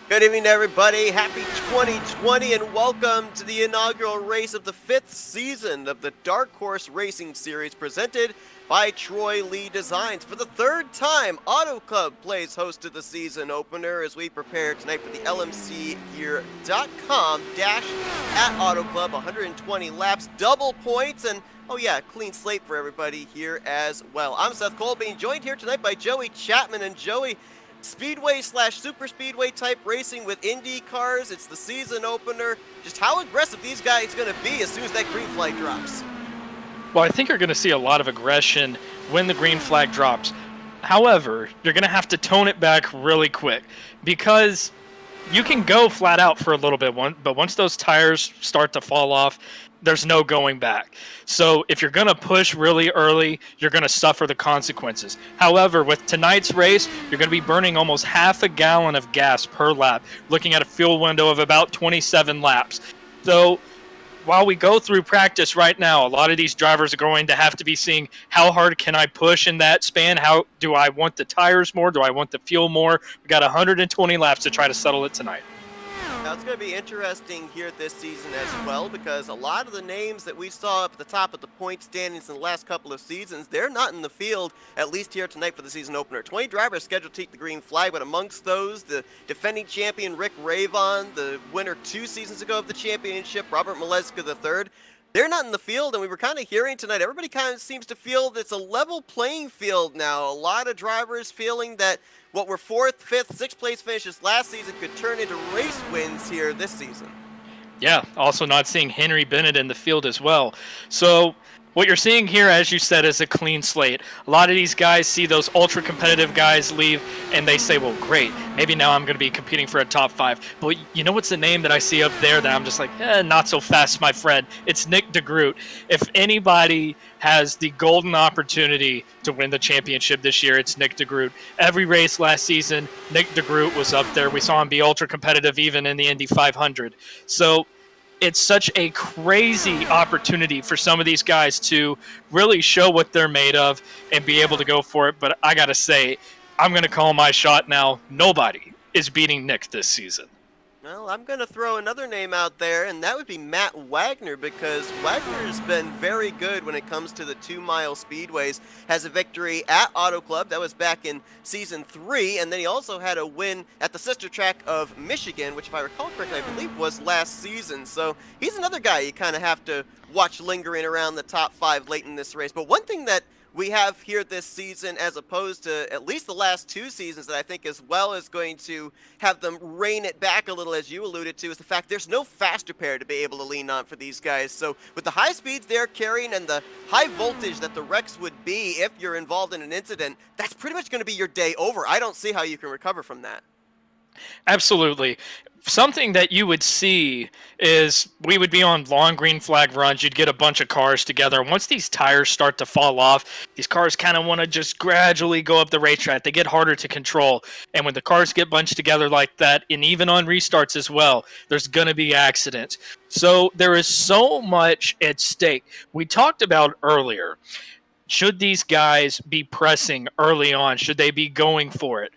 Good evening, everybody. Happy 2020, and welcome to the inaugural race of the 5th season of the Dark Horse Racing Series presented by Troy Lee Designs. For the 3rd time, Auto Club plays host to the season opener as we prepare tonight for the LMCgear.com dash at Auto Club. 120 laps, double points, and oh yeah, clean slate for everybody here as well. I'm Seth Cole, being joined here tonight by Joey Chapman. And Joey, Speedway slash super speedway type racing with Indy cars. It's the season opener. Just how aggressive these guys going to be as soon as that green flag drops? Well, I think you're going to see a lot of aggression when the green flag drops. However, you're going to have to tone it back really quick because you can go flat out for a little bit, but once those tires start to fall off, there's no going back. So if you're going to push really early, you're going to suffer the consequences. However, with tonight's race, you're going to be burning almost half a gallon of gas per lap, looking at a fuel window of about 27 laps. So while we go through practice right now, a lot of these drivers are going to have to be seeing how hard can I push in that span? How do I want the tires more? Do I want the fuel more? We got 120 laps to try to settle it tonight. Now, it's going to be interesting here this season as well, because a lot of the names that we saw up at the top of the point standings in the last couple of seasons, they're not in the field, at least here tonight for the season opener. 20 drivers scheduled to take the green flag, but amongst those, the defending champion Rick Ravon, the winner 2 seasons ago of the championship, Robert Maleska III, they're not in the field, and we were kind of hearing tonight, everybody kind of seems to feel that it's a level playing field now. A lot of drivers feeling that what were 4th, 5th, 6th place finishes last season could turn into race wins here this season. Yeah, also not seeing Henry Bennett in the field as well. So what you're seeing here, as you said, is a clean slate. A lot of these guys see those ultra competitive guys leave and they say, well, great, maybe now I'm going to be competing for a top 5. But you know what's the name that I see up there that I'm just like, not so fast, my friend? It's Nick Degroot. If anybody has the golden opportunity to win the championship this year, it's Nick Degroot. Every race last season, Nick Degroot was up there. We saw him be ultra competitive even in the Indy 500. So it's such a crazy opportunity for some of these guys to really show what they're made of and be able to go for it. But I got to say, I'm going to call my shot now. Nobody is beating Nick this season. Well, I'm going to throw another name out there, and that would be Matt Wagner, because Wagner's been very good when it comes to the 2-mile speedways. Has a victory at Auto Club, that was back in Season 3, and then he also had a win at the sister track of Michigan, which if I recall correctly, I believe was last season. So he's another guy you kind of have to watch lingering around the top 5 late in this race. But one thing that we have here this season, as opposed to at least the last 2 seasons, that I think as well is going to have them rein it back a little, as you alluded to, is the fact there's no fast repair to be able to lean on for these guys. So with the high speeds they're carrying and the high voltage that the wrecks would be if you're involved in an incident, that's pretty much going to be your day over. I don't see how you can recover from that. Absolutely. Something that you would see is we would be on long green flag runs. You'd get a bunch of cars together. Once these tires start to fall off, these cars kind of want to just gradually go up the racetrack. They get harder to control. And when the cars get bunched together like that, and even on restarts as well, there's going to be accidents. So there is so much at stake. We talked about earlier, should these guys be pressing early on? Should they be going for it?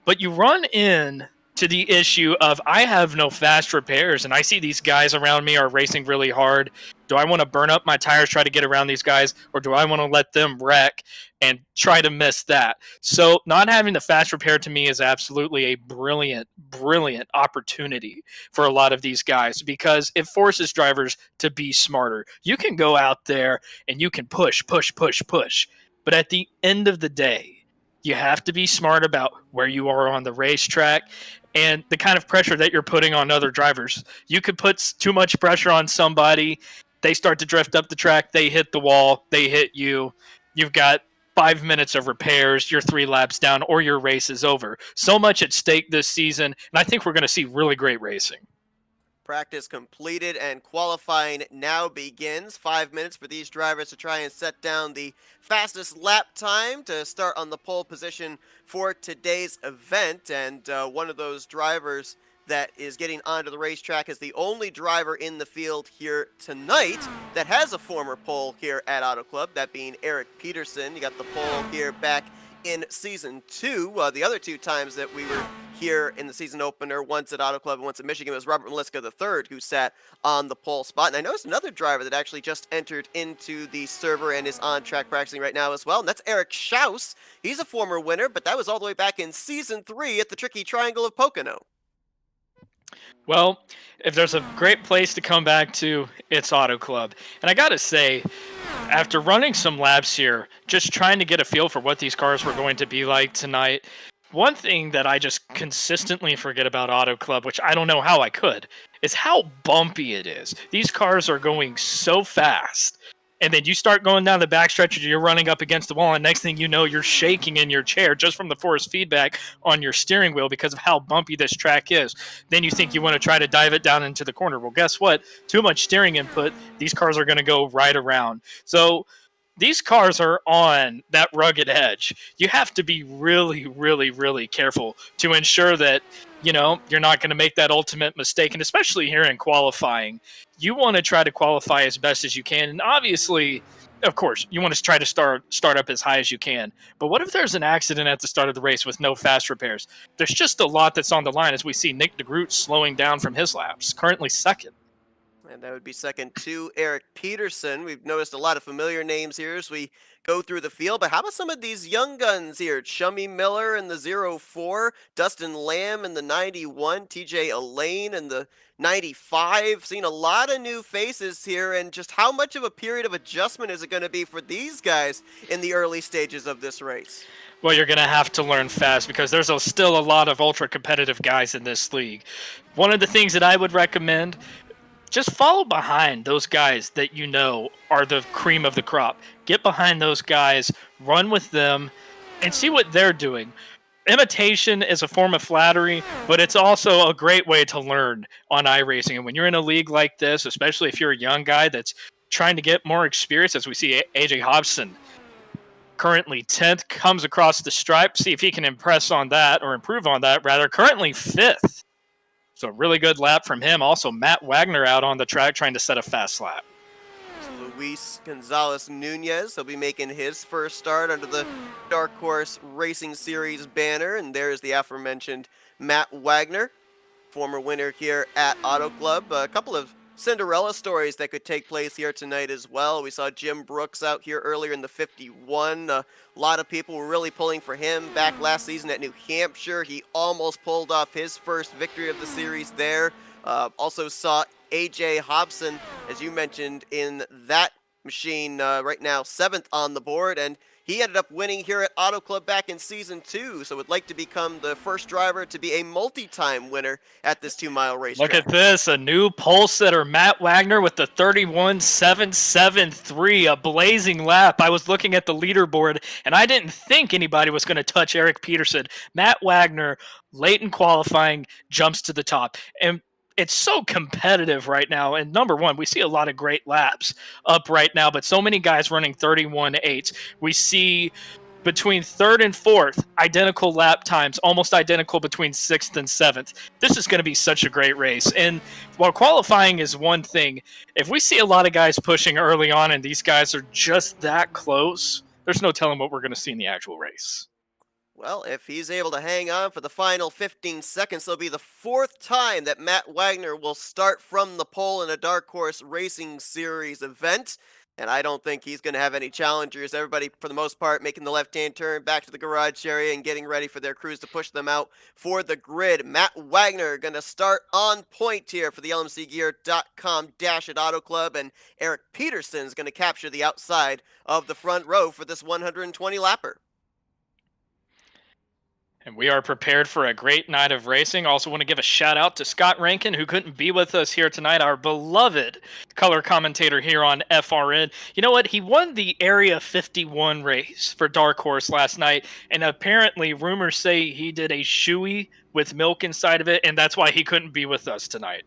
But you run in to the issue of I have no fast repairs, and I see these guys around me are racing really hard. Do I want to burn up my tires, try to get around these guys, or do I want to let them wreck and try to miss that? So not having the fast repair to me is absolutely a brilliant, brilliant opportunity for a lot of these guys, because it forces drivers to be smarter. You can go out there and you can push, but at the end of the day, you have to be smart about where you are on the racetrack and the kind of pressure that you're putting on other drivers. You could put too much pressure on somebody, they start to drift up the track, they hit the wall, they hit you. You've got 5 minutes of repairs, you're 3 laps down, or your race is over. So much at stake this season, and I think we're going to see really great racing. Practice completed and qualifying now begins. 5 minutes for these drivers to try and set down the fastest lap time to start on the pole position for today's event. And one of those drivers that is getting onto the racetrack is the only driver in the field here tonight that has a former pole here at Auto Club, that being Eric Peterson. You got the pole here back in Season 2. The other 2 times that we were here in the season opener, once at Auto Club and once at Michigan. It was Robert Maliska III who sat on the pole spot. And I noticed another driver that actually just entered into the server and is on track practicing right now as well, and that's Eric Shouse. He's a former winner, but that was all the way back in season 3 at the Tricky Triangle of Pocono. Well, if there's a great place to come back to, it's Auto Club. And I gotta say, after running some laps here, just trying to get a feel for what these cars were going to be like tonight, one thing that I just consistently forget about Auto Club, which I don't know how I could, is how bumpy it is. These cars are going so fast. And then you start going down the backstretch and you're running up against the wall, and next thing you know, you're shaking in your chair just from the force feedback on your steering wheel because of how bumpy this track is. Then you think you want to try to dive it down into the corner. Well, guess what? Too much steering input, these cars are going to go right around. So these cars are on that rugged edge. You have to be really, really, really careful to ensure that, you're not going to make that ultimate mistake. And especially here in qualifying, you want to try to qualify as best as you can. And obviously, of course, you want to try to start up as high as you can. But what if there's an accident at the start of the race with no fast repairs? There's just a lot that's on the line as we see Nick Degroot slowing down from his laps, currently second. And that would be second to Eric Peterson. We've noticed a lot of familiar names here as we go through the field. But how about some of these young guns here? Chummy Miller in the 04, Dustin Lamb in the 91, TJ Elaine in the 95. Seen a lot of new faces here. And just how much of a period of adjustment is it going to be for these guys in the early stages of this race? Well, you're going to have to learn fast because there's still a lot of ultra competitive guys in this league. One of the things that I would recommend, just follow behind those guys that are the cream of the crop. Get behind those guys, run with them, and see what they're doing. Imitation is a form of flattery, but it's also a great way to learn on iRacing. And when you're in a league like this, especially if you're a young guy that's trying to get more experience, as we see AJ Hobson, currently 10th, comes across the stripe, see if he can improve on that, rather, currently 5th. So a really good lap from him. Also, Matt Wagner out on the track trying to set a fast lap. Luis Gonzalez Nunez, he'll be making his first start under the Dark Horse Racing Series banner. And there's the aforementioned Matt Wagner, former winner here at Auto Club. A couple of Cinderella stories that could take place here tonight as well. We saw Jim Brooks out here earlier in the 51. A lot of people were really pulling for him back last season at New Hampshire. He almost pulled off his first victory of the series there. Also saw AJ Hobson, as you mentioned, in that machine right now, 7th on the board, and he ended up winning here at Auto Club back in Season 2, so would like to become the first driver to be a multi-time winner at this 2-mile race. Look at this, a new pole sitter, Matt Wagner with the 31.773, a blazing lap. I was looking at the leaderboard, and I didn't think anybody was going to touch Eric Peterson. Matt Wagner, late in qualifying, jumps to the top. And it's so competitive right now. And number one, we see a lot of great laps up right now, but so many guys running 31.8s. We see between 3rd and 4th, identical lap times, almost identical between 6th and 7th. This is going to be such a great race. And while qualifying is one thing, if we see a lot of guys pushing early on and these guys are just that close, there's no telling what we're going to see in the actual race. Well, if he's able to hang on for the final 15 seconds, it'll be the 4th time that Matt Wagner will start from the pole in a Dark Horse Racing Series event. And I don't think he's going to have any challengers. Everybody, for the most part, making the left-hand turn back to the garage area and getting ready for their crews to push them out for the grid. Matt Wagner going to start on point here for the LMCgear.com dash at Auto Club. And Eric Peterson's going to capture the outside of the front row for this 120-lapper. And we are prepared for a great night of racing. Also want to give a shout out to Scott Rankin, who couldn't be with us here tonight, our beloved color commentator here on FRN. You know what? He won the Area 51 race for Dark Horse last night, and apparently rumors say he did a shoey with milk inside of it, and that's why he couldn't be with us tonight.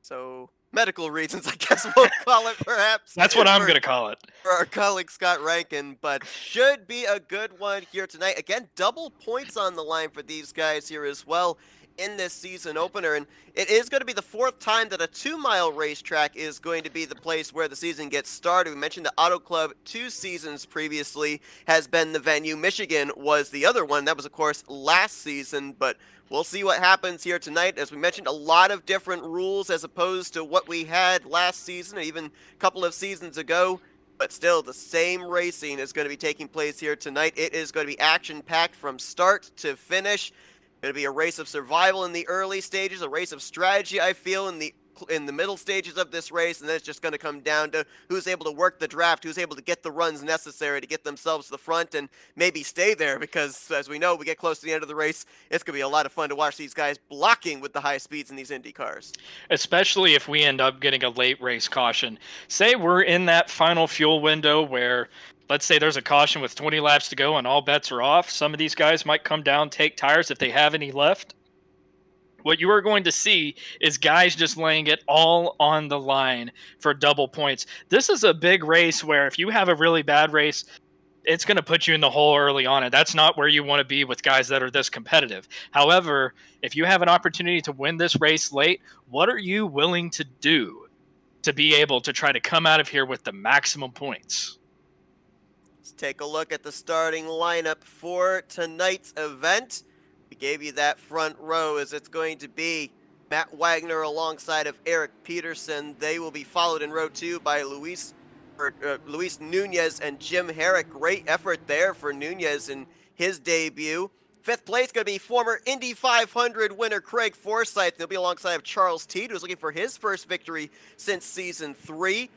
So, medical reasons, I guess we'll call it, perhaps. That's what I'm going to call it. For our colleague Scott Rankin, but should be a good one here tonight. Again, double points on the line for these guys here as well in this season opener, and it is going to be the 4th time that a 2-mile racetrack is going to be the place where the season gets started. We mentioned the Auto Club 2 seasons previously has been the venue. Michigan was the other one. That was, of course, last season, but we'll see what happens here tonight. As we mentioned, a lot of different rules as opposed to what we had last season, or even a couple of seasons ago. But still, the same racing is going to be taking place here tonight. It is going to be action-packed from start to finish. Going to be a race of survival in the early stages, a race of strategy, I feel, in the middle stages of this race, and then it's just going to come down to who's able to work the draft, who's able to get the runs necessary to get themselves to the front and maybe stay there, because as we know, we get close to the end of the race, it's going to be a lot of fun to watch these guys blocking with the high speeds in these Indy cars. Especially if we end up getting a late race caution. Say we're in that final fuel window where, let's say there's a caution with 20 laps to go and all bets are off. Some of these guys might come down, take tires if they have any left. What you are going to see is guys just laying it all on the line for double points. This is a big race where if you have a really bad race, it's going to put you in the hole early on, and that's not where you want to be with guys that are this competitive. However, if you have an opportunity to win this race late, what are you willing to do to be able to try to come out of here with the maximum points? Let's take a look at the starting lineup for tonight's event. We gave you that front row as it's going to be Matt Wagner alongside of Eric Peterson. They will be followed in row 2 by Luis Nunez and Jim Herrick. Great effort there for Nunez in his debut. 5th place going to be former Indy 500 winner Craig Forsyth. He'll be alongside of Charles Teed, who's looking for his first victory since season 3.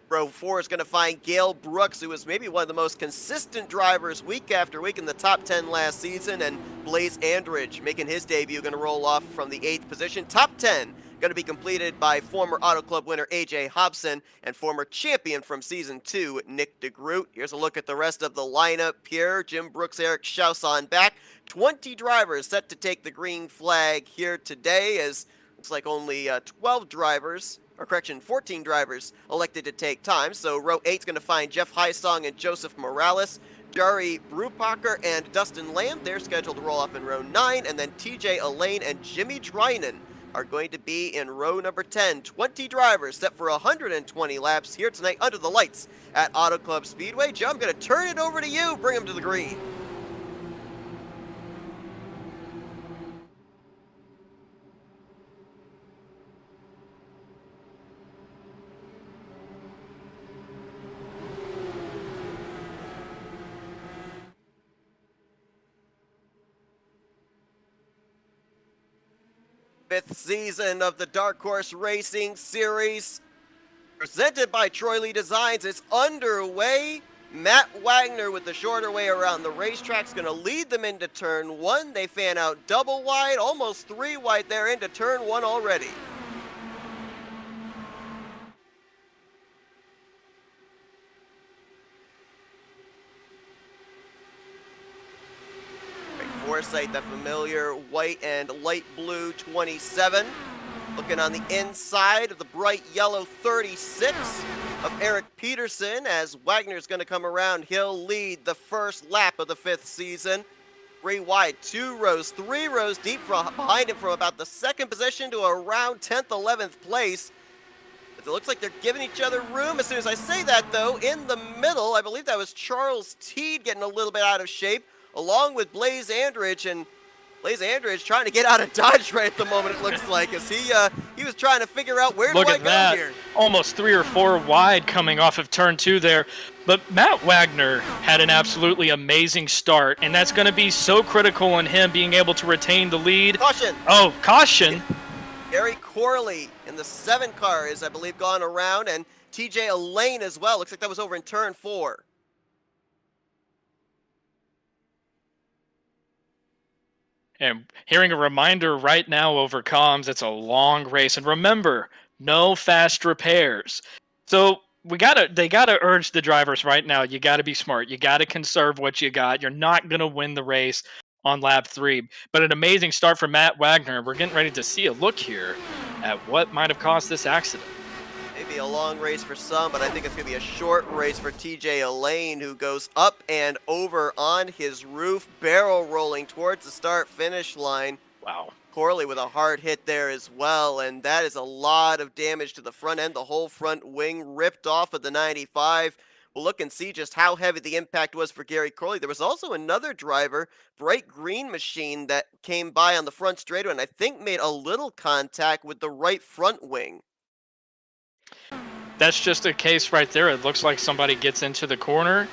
Row 4 is going to find Gail Brooks, who was maybe one of the most consistent drivers week after week in the top 10 last season, and Blaze Andridge making his debut, going to roll off from the 8th position. Top 10 going to be completed by former Auto Club winner AJ Hobson and former champion from season 2, Nick Degroot. Here's a look at the rest of the lineup here. Jim Brooks, Eric Shouse on back. 20 drivers set to take the green flag here today, as looks like only 14 drivers elected to take time. So row 8 is going to find Jeff Hysong and Joseph Morales. Jari Brupacher and Dustin Lamb, they're scheduled to roll off in row 9. And then TJ Elaine and Jimmy Dryden are going to be in row number 10. 20 drivers set for 120 laps here tonight under the lights at Auto Club Speedway. Joe, I'm going to turn it over to you. Bring them to the green. Fifth season of the Dark Horse Racing Series, presented by Troy Lee Designs, is underway. Matt Wagner with the shorter way around the racetrack is going to lead them into turn 1. They fan out double wide, almost 3 wide there into turn 1 already. Forsyth, that familiar white and light blue 27. Looking on the inside of the bright yellow 36 of Eric Peterson, as Wagner's going to come around. He'll lead the first lap of the 5th season. 3 wide, 2 rows, 3 rows deep behind him from about the 2nd position to around 10th, 11th place. It looks like they're giving each other room. As soon as I say that, though, in the middle, I believe that was Charles Teed getting a little bit out of shape, along with Blaze Andridge, and Blaze Andridge trying to get out of Dodge right at the moment, it looks like, as he was trying to figure out where Look do I at go that. here. Almost 3 or 4 wide coming off of turn 2 there. But Matt Wagner had an absolutely amazing start, and that's going to be so critical in him being able to retain the lead. Caution! Oh, caution! Gary Corley in the 7 car is, I believe, gone around, and TJ Elaine as well. Looks like that was over in turn 4. And hearing a reminder right now over comms, it's a long race. And remember, no fast repairs. So they gotta urge the drivers right now. You gotta be smart. You gotta conserve what you got. You're not gonna win the race on lap 3. But an amazing start for Matt Wagner. We're getting ready to see a look here at what might have caused this accident. Maybe a long race for some, but I think it's going to be a short race for TJ Elaine, who goes up and over on his roof, barrel rolling towards the start-finish line. Wow. Corley with a hard hit there as well, and that is a lot of damage to the front end. The whole front wing ripped off of the 95. We'll look and see just how heavy the impact was for Gary Corley. There was also another driver, Bright Green Machine, that came by on the front straightaway and I think made a little contact with the right front wing. That's just a case right there. It looks like somebody gets into the corner.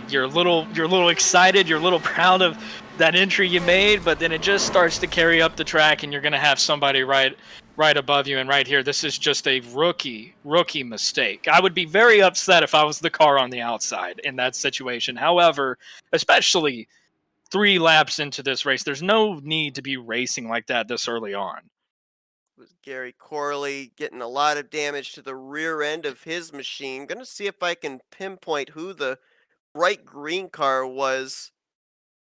You're a little excited. You're a little proud of that entry you made, but then it just starts to carry up the track, and you're going to have somebody right above you. And right here, this is just a rookie mistake. I would be very upset if I was the car on the outside in that situation. However, especially 3 laps into this race, there's no need to be racing like that this early on. Was Gary Corley getting a lot of damage to the rear end of his machine. Gonna see if I can pinpoint who the bright green car was.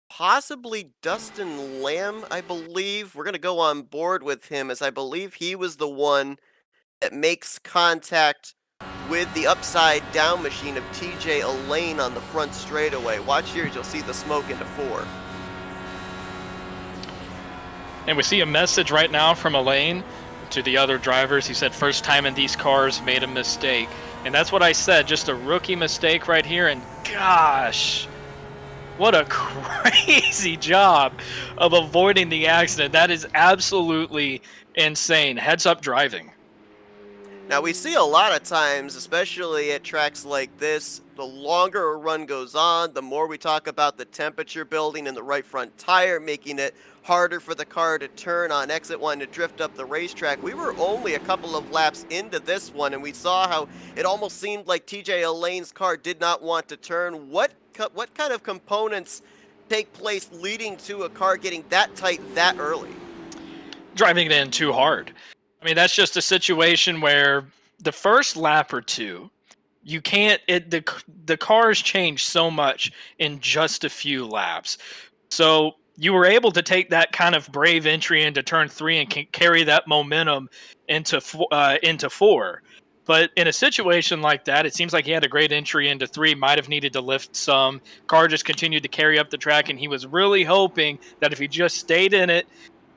Possibly Dustin Lamb, I believe. We're going to go on board with him as I believe he was the one that makes contact with the upside down machine of TJ Elaine on the front straightaway. Watch here, you'll see the smoke into 4. And we see a message right now from Elaine to the other drivers. He said, first time in these cars, made a mistake. And that's what I said, just a rookie mistake right here. And gosh, what a crazy job of avoiding the accident. That is absolutely insane. Heads up driving. Now, we see a lot of times, especially at tracks like this, the longer a run goes on, the more we talk about the temperature building in the right front tire, making it harder for the car to turn on exit 1 to drift up the racetrack. We were only a couple of laps into this one, and we saw how it almost seemed like TJ Elaine's car did not want to turn. What kind of components take place leading to a car getting that tight that early? Driving it in too hard. I mean, that's just a situation where the first lap or two, you can't, the cars change so much in just a few laps. So you were able to take that kind of brave entry into turn 3 and can carry that momentum into 4. But in a situation like that, it seems like he had a great entry into 3, might have needed to lift some. Car just continued to carry up the track, and he was really hoping that if he just stayed in it,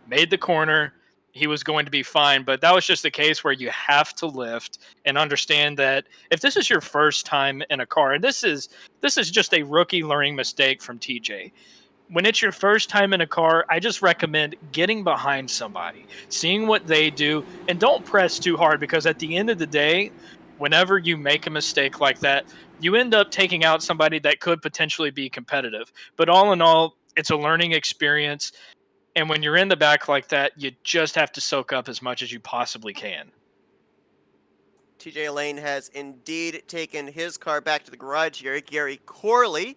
made the corner, he was going to be fine. But that was just a case where you have to lift and understand that if this is your first time in a car, and this is just a rookie learning mistake from TJ. When it's your first time in a car, I just recommend getting behind somebody, seeing what they do, and don't press too hard, because at the end of the day, whenever you make a mistake like that, you end up taking out somebody that could potentially be competitive. But all in all, it's a learning experience. And when you're in the back like that, you just have to soak up as much as you possibly can. TJ Elaine has indeed taken his car back to the garage here. Gary Corley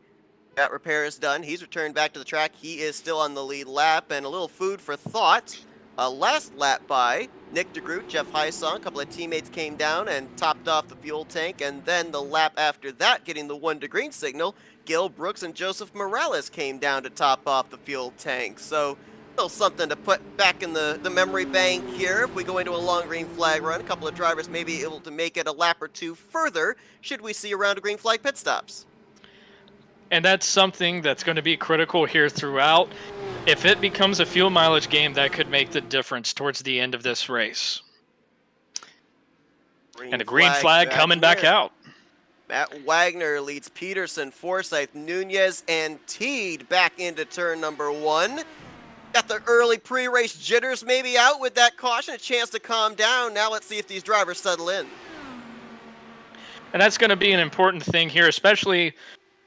got repairs done. He's returned back to the track. He is still on the lead lap, and a little food for thought. Last lap by Nick Degroot, Jeff Hysong, a couple of teammates came down and topped off the fuel tank, and then the lap after that, getting the 1 to green signal, Gail Brooks and Joseph Morales came down to top off the fuel tank. So still something to put back in the memory bank here. If we go into a long green flag run, a couple of drivers may be able to make it a lap or 2 further should we see a round of green flag pit stops. And that's something that's going to be critical here throughout. If it becomes a fuel mileage game, that could make the difference towards the end of this race. And a green flag coming back out. Matt Wagner leads Peterson, Forsyth, Nunez, and Teed back into turn number 1. Got the early pre-race jitters maybe out with that caution, a chance to calm down. Now let's see if these drivers settle in. And that's going to be an important thing here, especially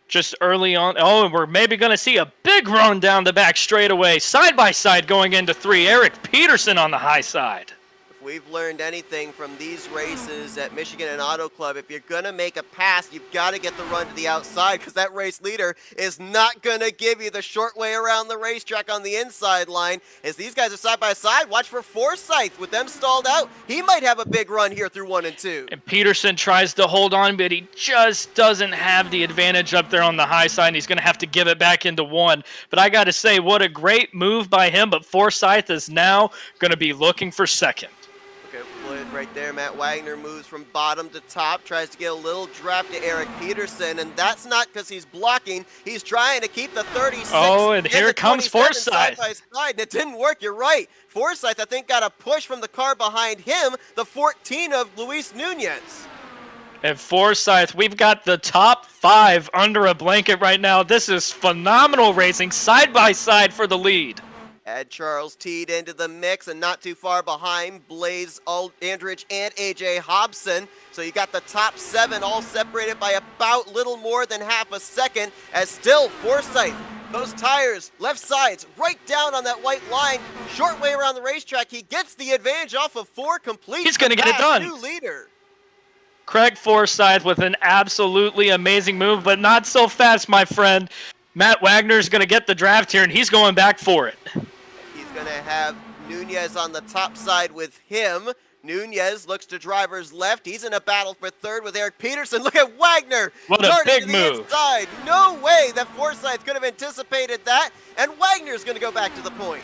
just early on. Oh, and we're maybe going to see a big run down the back straightaway, side by side going into 3. Eric Peterson on the high side. If we've learned anything from these races at Michigan and Auto Club, if you're going to make a pass, you've got to get the run to the outside, because that race leader is not going to give you the short way around the racetrack on the inside line. As these guys are side by side, watch for Forsyth. With them stalled out, he might have a big run here through 1 and 2. And Peterson tries to hold on, but he just doesn't have the advantage up there on the high side, and he's going to have to give it back into 1. But I got to say, what a great move by him, but Forsyth is now going to be looking for second. Okay, Right there, Matt Wagner moves from bottom to top, tries to get a little draft to Eric Peterson, and that's not because he's blocking. He's trying to keep the 36 Oh, and here the comes 27 side Forsyth. by side, and it didn't work. You're right. Forsyth, I think, got a push from the car behind him, the 14 of Luis Nunez. And Forsyth, we've got the top 5 under a blanket right now. This is phenomenal racing, side by side for the lead. Add Charles Teed into the mix, and not too far behind, Blaze Aldrich and AJ Hobson. So you got the top 7 all separated by about little more than half a second, as still Forsyth, those tires, left sides, right down on that white line, short way around the racetrack. He gets the advantage off of 4 complete. He's going to get it done. New leader. Craig Forsyth with an absolutely amazing move, but not so fast, my friend. Matt Wagner's going to get the draft here, and he's going back for it. He's going to have Nunez on the top side with him. Nunez looks to driver's left. He's in a battle for third with Eric Peterson. Look at Wagner. What a big move. Inside. No way that Forsyth could have anticipated that, and Wagner's going to go back to the point.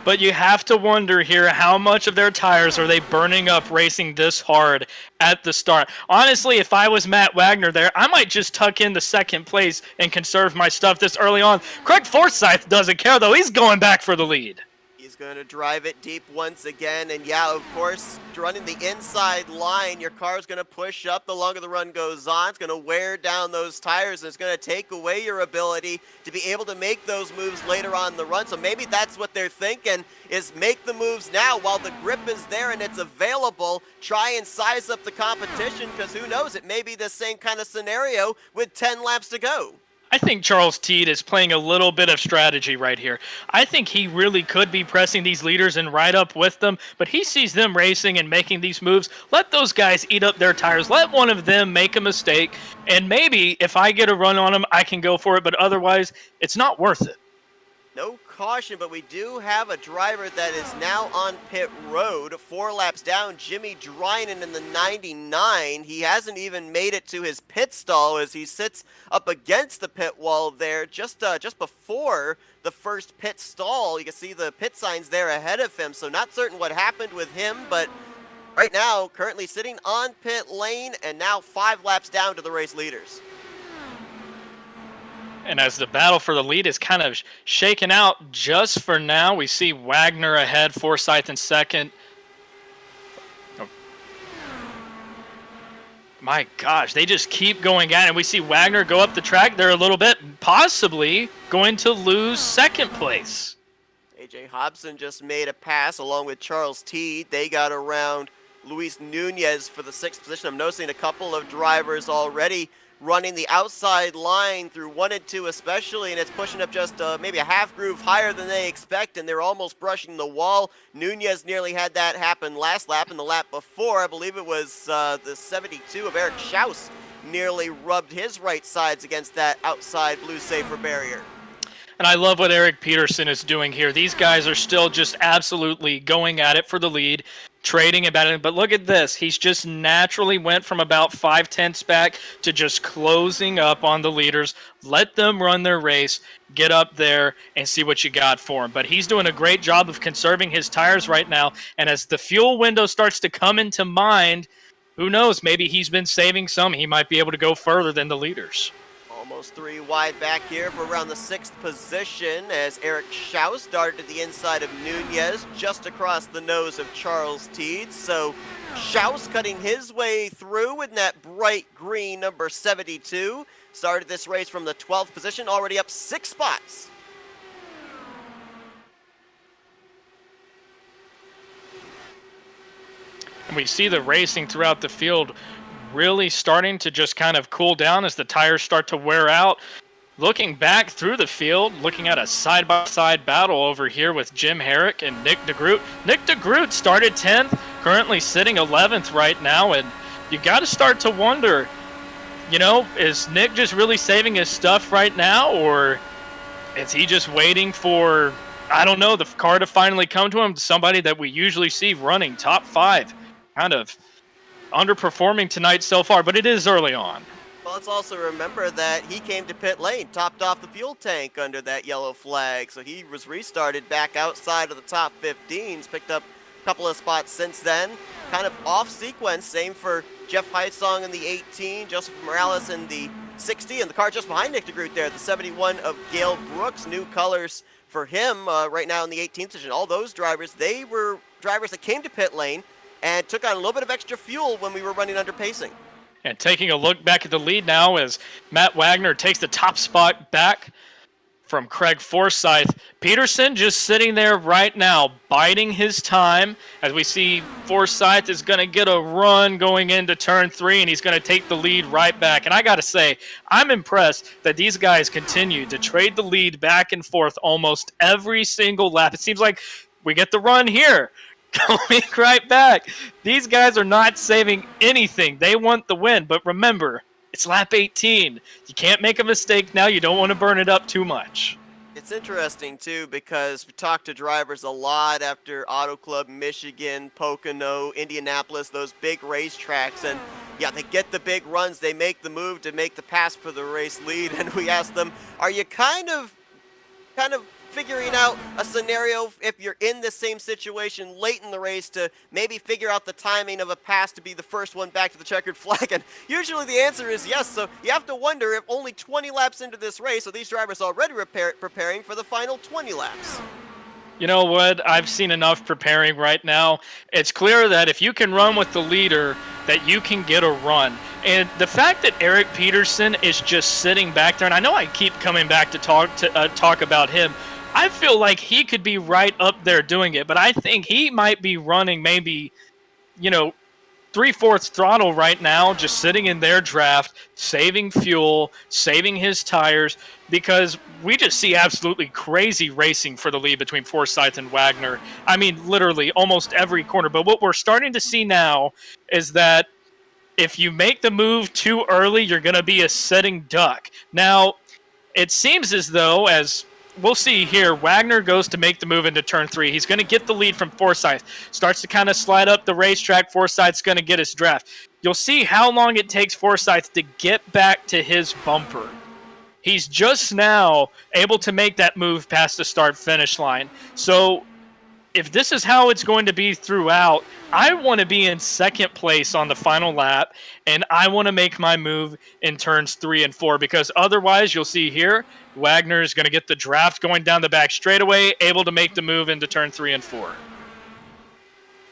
But you have to wonder here, how much of their tires are they burning up racing this hard at the start? Honestly, if I was Matt Wagner there, I might just tuck in the second place and conserve my stuff this early on. Craig Forsyth doesn't care, though. He's going back for the lead. He's going to drive it deep once again, and yeah, of course, running the inside line, your car's going to push up the longer the run goes on. It's going to wear down those tires, and it's going to take away your ability to be able to make those moves later on in the run. So maybe that's what they're thinking, is make the moves now while the grip is there and it's available. Try and size up the competition, because who knows, it may be the same kind of scenario with 10 laps to go. I think Charles Teed is playing a little bit of strategy right here. I think he really could be pressing these leaders and right up with them, but he sees them racing and making these moves. Let those guys eat up their tires. Let one of them make a mistake, and maybe if I get a run on them, I can go for it, but otherwise, it's not worth it. No caution, but we do have a driver that is now on pit road, 4 laps down, Jimmy Dryden in the 99. He hasn't even made it to his pit stall as he sits up against the pit wall there just before the first pit stall. You can see the pit signs there ahead of him, so not certain what happened with him, but right now currently sitting on pit lane and now 5 laps down to the race leaders. And as the battle for the lead is kind of shaken out just for now, we see Wagner ahead, Forsyth in second. Oh. My gosh, they just keep going at it. We see Wagner go up the track there a little bit, possibly going to lose second place. AJ Hobson just made a pass along with Charles Teed. They got around Luis Nunez for the 6th position. I'm noticing a couple of drivers already running the outside line through 1 and 2 especially, and it's pushing up just maybe a half groove higher than they expect, and they're almost brushing the wall. Nunez nearly had that happen last lap, and the lap before, I believe it was the 72 of Eric Shouse nearly rubbed his right sides against that outside blue safer barrier. And I love what Eric Peterson is doing here. These guys are still just absolutely going at it for the lead, trading about it. But look at this. He's just naturally went from about 5/10 back to just closing up on the leaders. Let them run their race, get up there, and see what you got for him. But he's doing a great job of conserving his tires right now. And as the fuel window starts to come into mind, who knows? Maybe he's been saving some. He might be able to go further than the leaders. Almost 3 wide back here for around the 6th position as Eric Shouse started to the inside of Nunez, just across the nose of Charles Teed. So Shouse cutting his way through in that bright green number 72. Started this race from the 12th position, already up 6 spots. And we see the racing throughout the field really starting to just kind of cool down as the tires start to wear out. Looking back through the field, looking at a side-by-side battle over here with Jim Herrick and Nick Degroot. Nick Degroot started 10th, currently sitting 11th right now, and you got to start to wonder, you know, is Nick just really saving his stuff right now, or is he just waiting for, I don't know, the car to finally come to him? Somebody that we usually see running top 5, kind of underperforming tonight so far, but it is early on. Well, let's also remember that he came to pit lane, topped off the fuel tank under that yellow flag, so he was restarted back outside of the top 15s, picked up a couple of spots since then, kind of off sequence. Same for Jeff Heisong in the 18, Joseph Morales in the 60, and the car just behind Nick Degroot there, the 71 of Gail Brooks. New colors for him right now in the 18th position. All those drivers, they were drivers that came to pit lane and took on a little bit of extra fuel when we were running under pacing. And taking a look back at the lead now as Matt Wagner takes the top spot back from Craig Forsyth. Peterson just sitting there right now, biding his time, as we see Forsyth is going to get a run going into turn 3, and he's going to take the lead right back. And I got to say, I'm impressed that these guys continue to trade the lead back and forth almost every single lap. It seems like we get the run here, going right back. These guys are not saving anything. They want the win, but remember, it's lap 18. You can't make a mistake now. You don't want to burn it up too much. It's interesting, too, because we talked to drivers a lot after Auto Club, Michigan, Pocono, Indianapolis, those big racetracks. And, yeah, they get the big runs. They make the move to make the pass for the race lead. And we asked them, are you kind of figuring out a scenario if you're in the same situation late in the race to maybe figure out the timing of a pass to be the first one back to the checkered flag? And usually the answer is yes. So you have to wonder if only 20 laps into this race, are these drivers already preparing for the final 20 laps? You know what? I've seen enough preparing right now. It's clear that if you can run with the leader, that you can get a run. And the fact that Eric Peterson is just sitting back there, and I know I keep coming back to talk about him, I feel like he could be right up there doing it, but I think he might be running maybe, 3/4 throttle right now, just sitting in their draft, saving fuel, saving his tires, because we just see absolutely crazy racing for the lead between Forsyth and Wagner. I mean, literally almost every corner. But what we're starting to see now is that if you make the move too early, you're going to be a sitting duck. Now, it seems as though, as we'll see here, Wagner goes to make the move into turn 3. He's going to get the lead from Forsyth. Starts to kind of slide up the racetrack. Forsyth's going to get his draft. You'll see how long it takes Forsyth to get back to his bumper. He's just now able to make that move past the start-finish line. So if this is how it's going to be throughout, I want to be in second place on the final lap, and I want to make my move in turns 3 and 4, because otherwise, you'll see here, Wagner is going to get the draft going down the back straightaway, able to make the move into turn 3 and 4. Of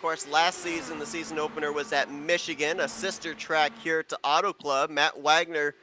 course, last season, the season opener was at Michigan, a sister track here to Auto Club. Matt Wagner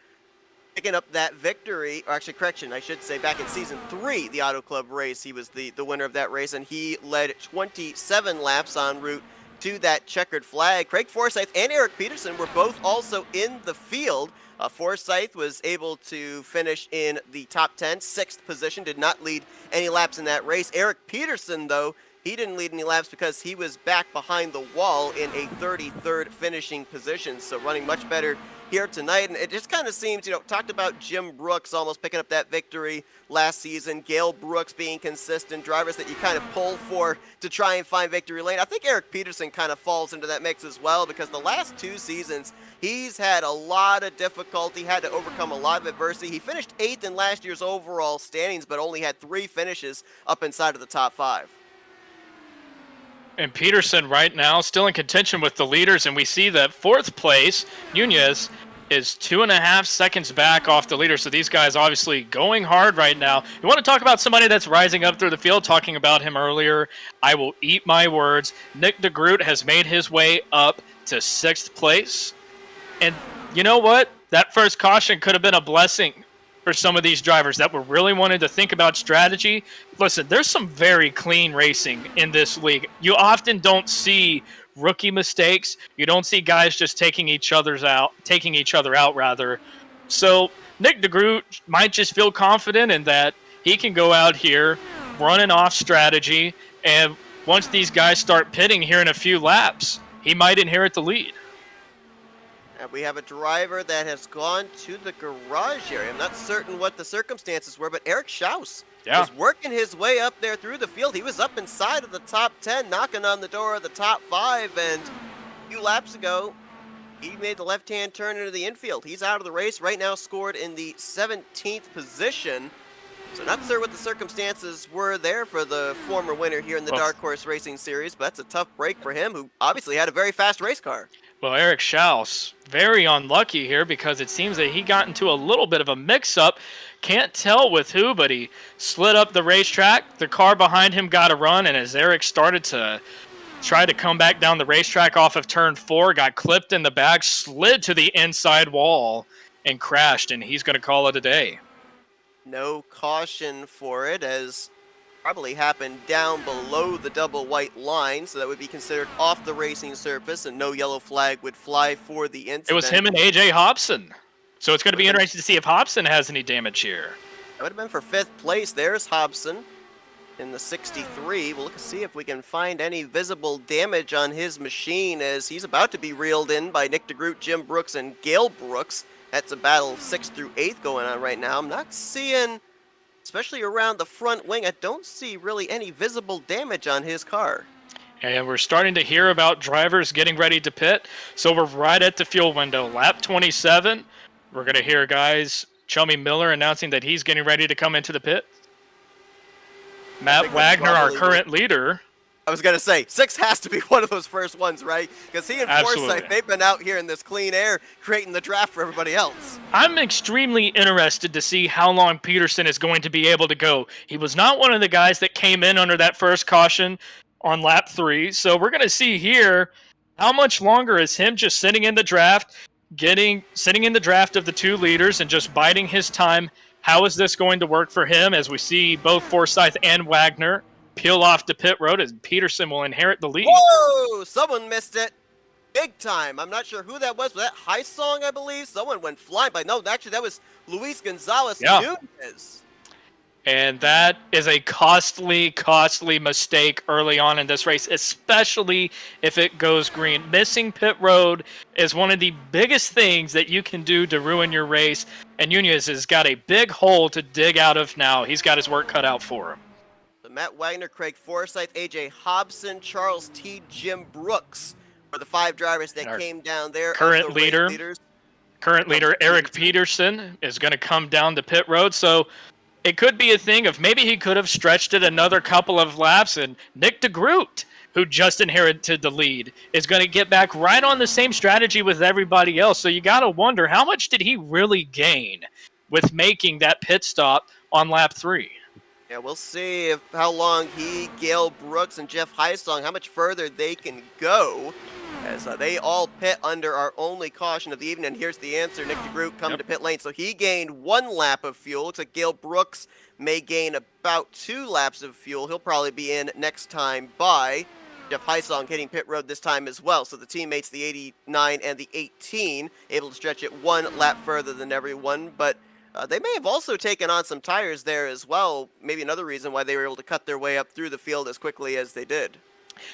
picking up that victory, or actually, correction, I should say, back in season 3, the Auto Club race, he was the winner of that race, and he led 27 laps en route to that checkered flag. Craig Forsyth and Eric Peterson were both also in the field. Forsyth was able to finish in the top 10, 6th position, did not lead any laps in that race. Eric Peterson, though, he didn't lead any laps because he was back behind the wall in a 33rd finishing position, so running much better here tonight. And it just kind of seems, talked about Jim Brooks almost picking up that victory last season, Gail Brooks being consistent, drivers that you kind of pull for to try and find victory lane. I think Eric Peterson kind of falls into that mix as well, because the last 2 seasons, he's had a lot of difficulty, had to overcome a lot of adversity. He finished 8th in last year's overall standings, but only had 3 finishes up inside of the top 5. And Peterson right now still in contention with the leaders, and we see that 4th place, Nunez, is 2.5 seconds back off the leader. So these guys obviously going hard right now. You want to talk about somebody that's rising up through the field, talking about him earlier. I will eat my words. Nick Degroot has made his way up to 6th place. And you know what? That first caution could have been a blessing for some of these drivers that were really wanting to think about strategy. Listen, there's some very clean racing in this league. You often don't see rookie mistakes. You don't see guys just taking each other out rather. So Nick Degroot might just feel confident in that he can go out here, running off strategy, and once these guys start pitting here in a few laps, he might inherit the lead. And we have a driver that has gone to the garage area. I'm not certain what the circumstances were, but Eric Shouse was working his way up there through the field. He was up inside of the top 10, knocking on the door of the top 5, and a few laps ago, he made the left-hand turn into the infield. He's out of the race right now, scored in the 17th position. So not sure what the circumstances were there for the former winner here in the Well, Dark Horse Racing Series, but that's a tough break for him, who obviously had a very fast race car. well, Eric Shouse, very unlucky here because it seems that he got into a little bit of a mix-up. Can't tell with who, but he slid up the racetrack. The car behind him got a run, and as Eric started to try to come back down the racetrack off of turn 4, got clipped in the back, slid to the inside wall, and crashed, and he's going to call it a day. No caution for it, as probably happened down below the double white line, so that would be considered off the racing surface, and no yellow flag would fly for the incident. It was him and AJ Hobson. So it's going to be interesting to see if Hobson has any damage here. That would have been for 5th place. There's Hobson in the 63. We'll look to see if we can find any visible damage on his machine, as he's about to be reeled in by Nick Degroot, Jim Brooks, and Gail Brooks. That's a battle 6th through 8th going on right now. I'm not seeing, especially around the front wing, I don't see really any visible damage on his car. And we're starting to hear about drivers getting ready to pit. So we're right at the fuel window. Lap 27. We're going to hear guys, Chummy Miller announcing that he's getting ready to come into the pit. Matt Wagner, our current leader. I was going to say, 6 has to be one of those first ones, right? Because he and Forsyth, they've been out here in this clean air creating the draft for everybody else. I'm extremely interested to see how long Peterson is going to be able to go. He was not one of the guys that came in under that first caution on lap 3. So we're going to see here how much longer is him just sitting in the draft, sitting in the draft of the 2 leaders and just biding his time. How is this going to work for him as we see both Forsyth and Wagner peel off the pit road as Peterson will inherit the lead? Whoa! Someone missed it. Big time. I'm not sure who that was, but that high song, I believe, someone went flying by. No, actually, that was Luis Gonzalez. Yeah. Nunez. And that is a costly mistake early on in this race, especially if it goes green. Missing pit road is one of the biggest things that you can do to ruin your race, and Nunez has got a big hole to dig out of now. He's got his work cut out for him. Matt Wagner, Craig Forsyth, AJ Hobson, Charles T. Jim Brooks were the 5 drivers that came down there. Current leader Eric Peterson is going to come down the pit road, so it could be a thing of maybe he could have stretched it another couple of laps, and Nick Degroot, who just inherited the lead, is going to get back right on the same strategy with everybody else. So you got to wonder, how much did he really gain with making that pit stop on lap 3? Yeah, we'll see how long he, Gail Brooks, and Jeff Heisong, how much further they can go, as they all pit under our only caution of the evening. And here's the answer. Nick Degroot coming to pit lane. So he gained 1 lap of fuel. Looks like Gail Brooks may gain about 2 laps of fuel. He'll probably be in next time by. Jeff Heisong hitting pit road this time as well. So the teammates, the 89 and the 18, able to stretch it 1 lap further than everyone. But they may have also taken on some tires there as well. Maybe another reason why they were able to cut their way up through the field as quickly as they did.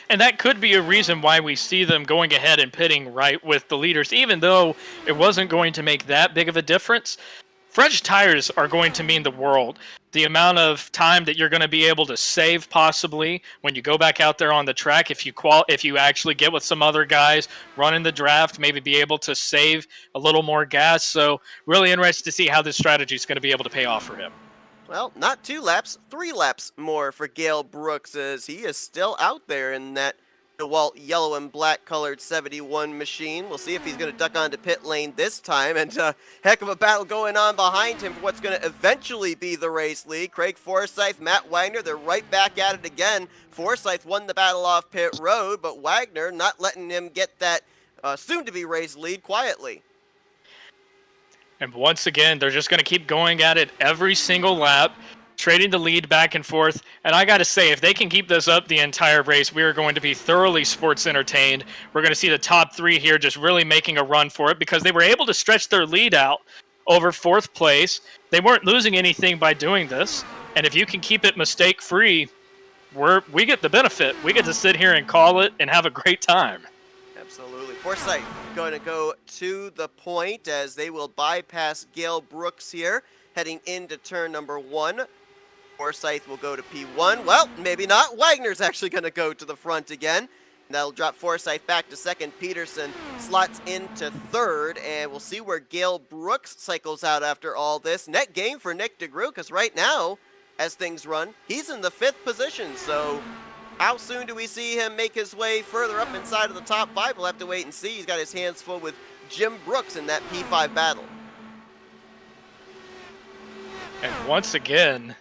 And that could be a reason why we see them going ahead and pitting right with the leaders, even though it wasn't going to make that big of a difference. Fresh tires are going to mean the world. The amount of time that you're going to be able to save possibly when you go back out there on the track, if you actually get with some other guys running the draft, maybe be able to save a little more gas. So really interested to see how this strategy is going to be able to pay off for him. Well, not 2 laps, 3 laps more for Gail Brooks, as he is still out there in that DeWalt yellow and black colored 71 machine. We'll see if he's going to duck onto pit lane this time, and heck of a battle going on behind him for what's going to eventually be the race lead. Craig Forsyth, Matt Wagner, they're right back at it again. Forsyth won the battle off pit road, but Wagner not letting him get that soon-to-be race lead quietly. And once again, they're just going to keep going at it every single lap, trading the lead back and forth. And I got to say, if they can keep this up the entire race, we are going to be thoroughly sports entertained. We're going to see the top 3 here just really making a run for it because they were able to stretch their lead out over 4th place. They weren't losing anything by doing this. And if you can keep it mistake-free, we get the benefit. We get to sit here and call it and have a great time. Absolutely. Forsyth going to go to the point as they will bypass Gail Brooks here, heading into turn number 1. Forsyth will go to P1. Well, maybe not. Wagner's actually going to go to the front again. That'll drop Forsyth back to second. Peterson slots into third, and we'll see where Gail Brooks cycles out after all this. Net gain for Nick Degroot, because right now, as things run, he's in the 5th position. So how soon do we see him make his way further up inside of the top 5? We'll have to wait and see. He's got his hands full with Jim Brooks in that P5 battle. And once again,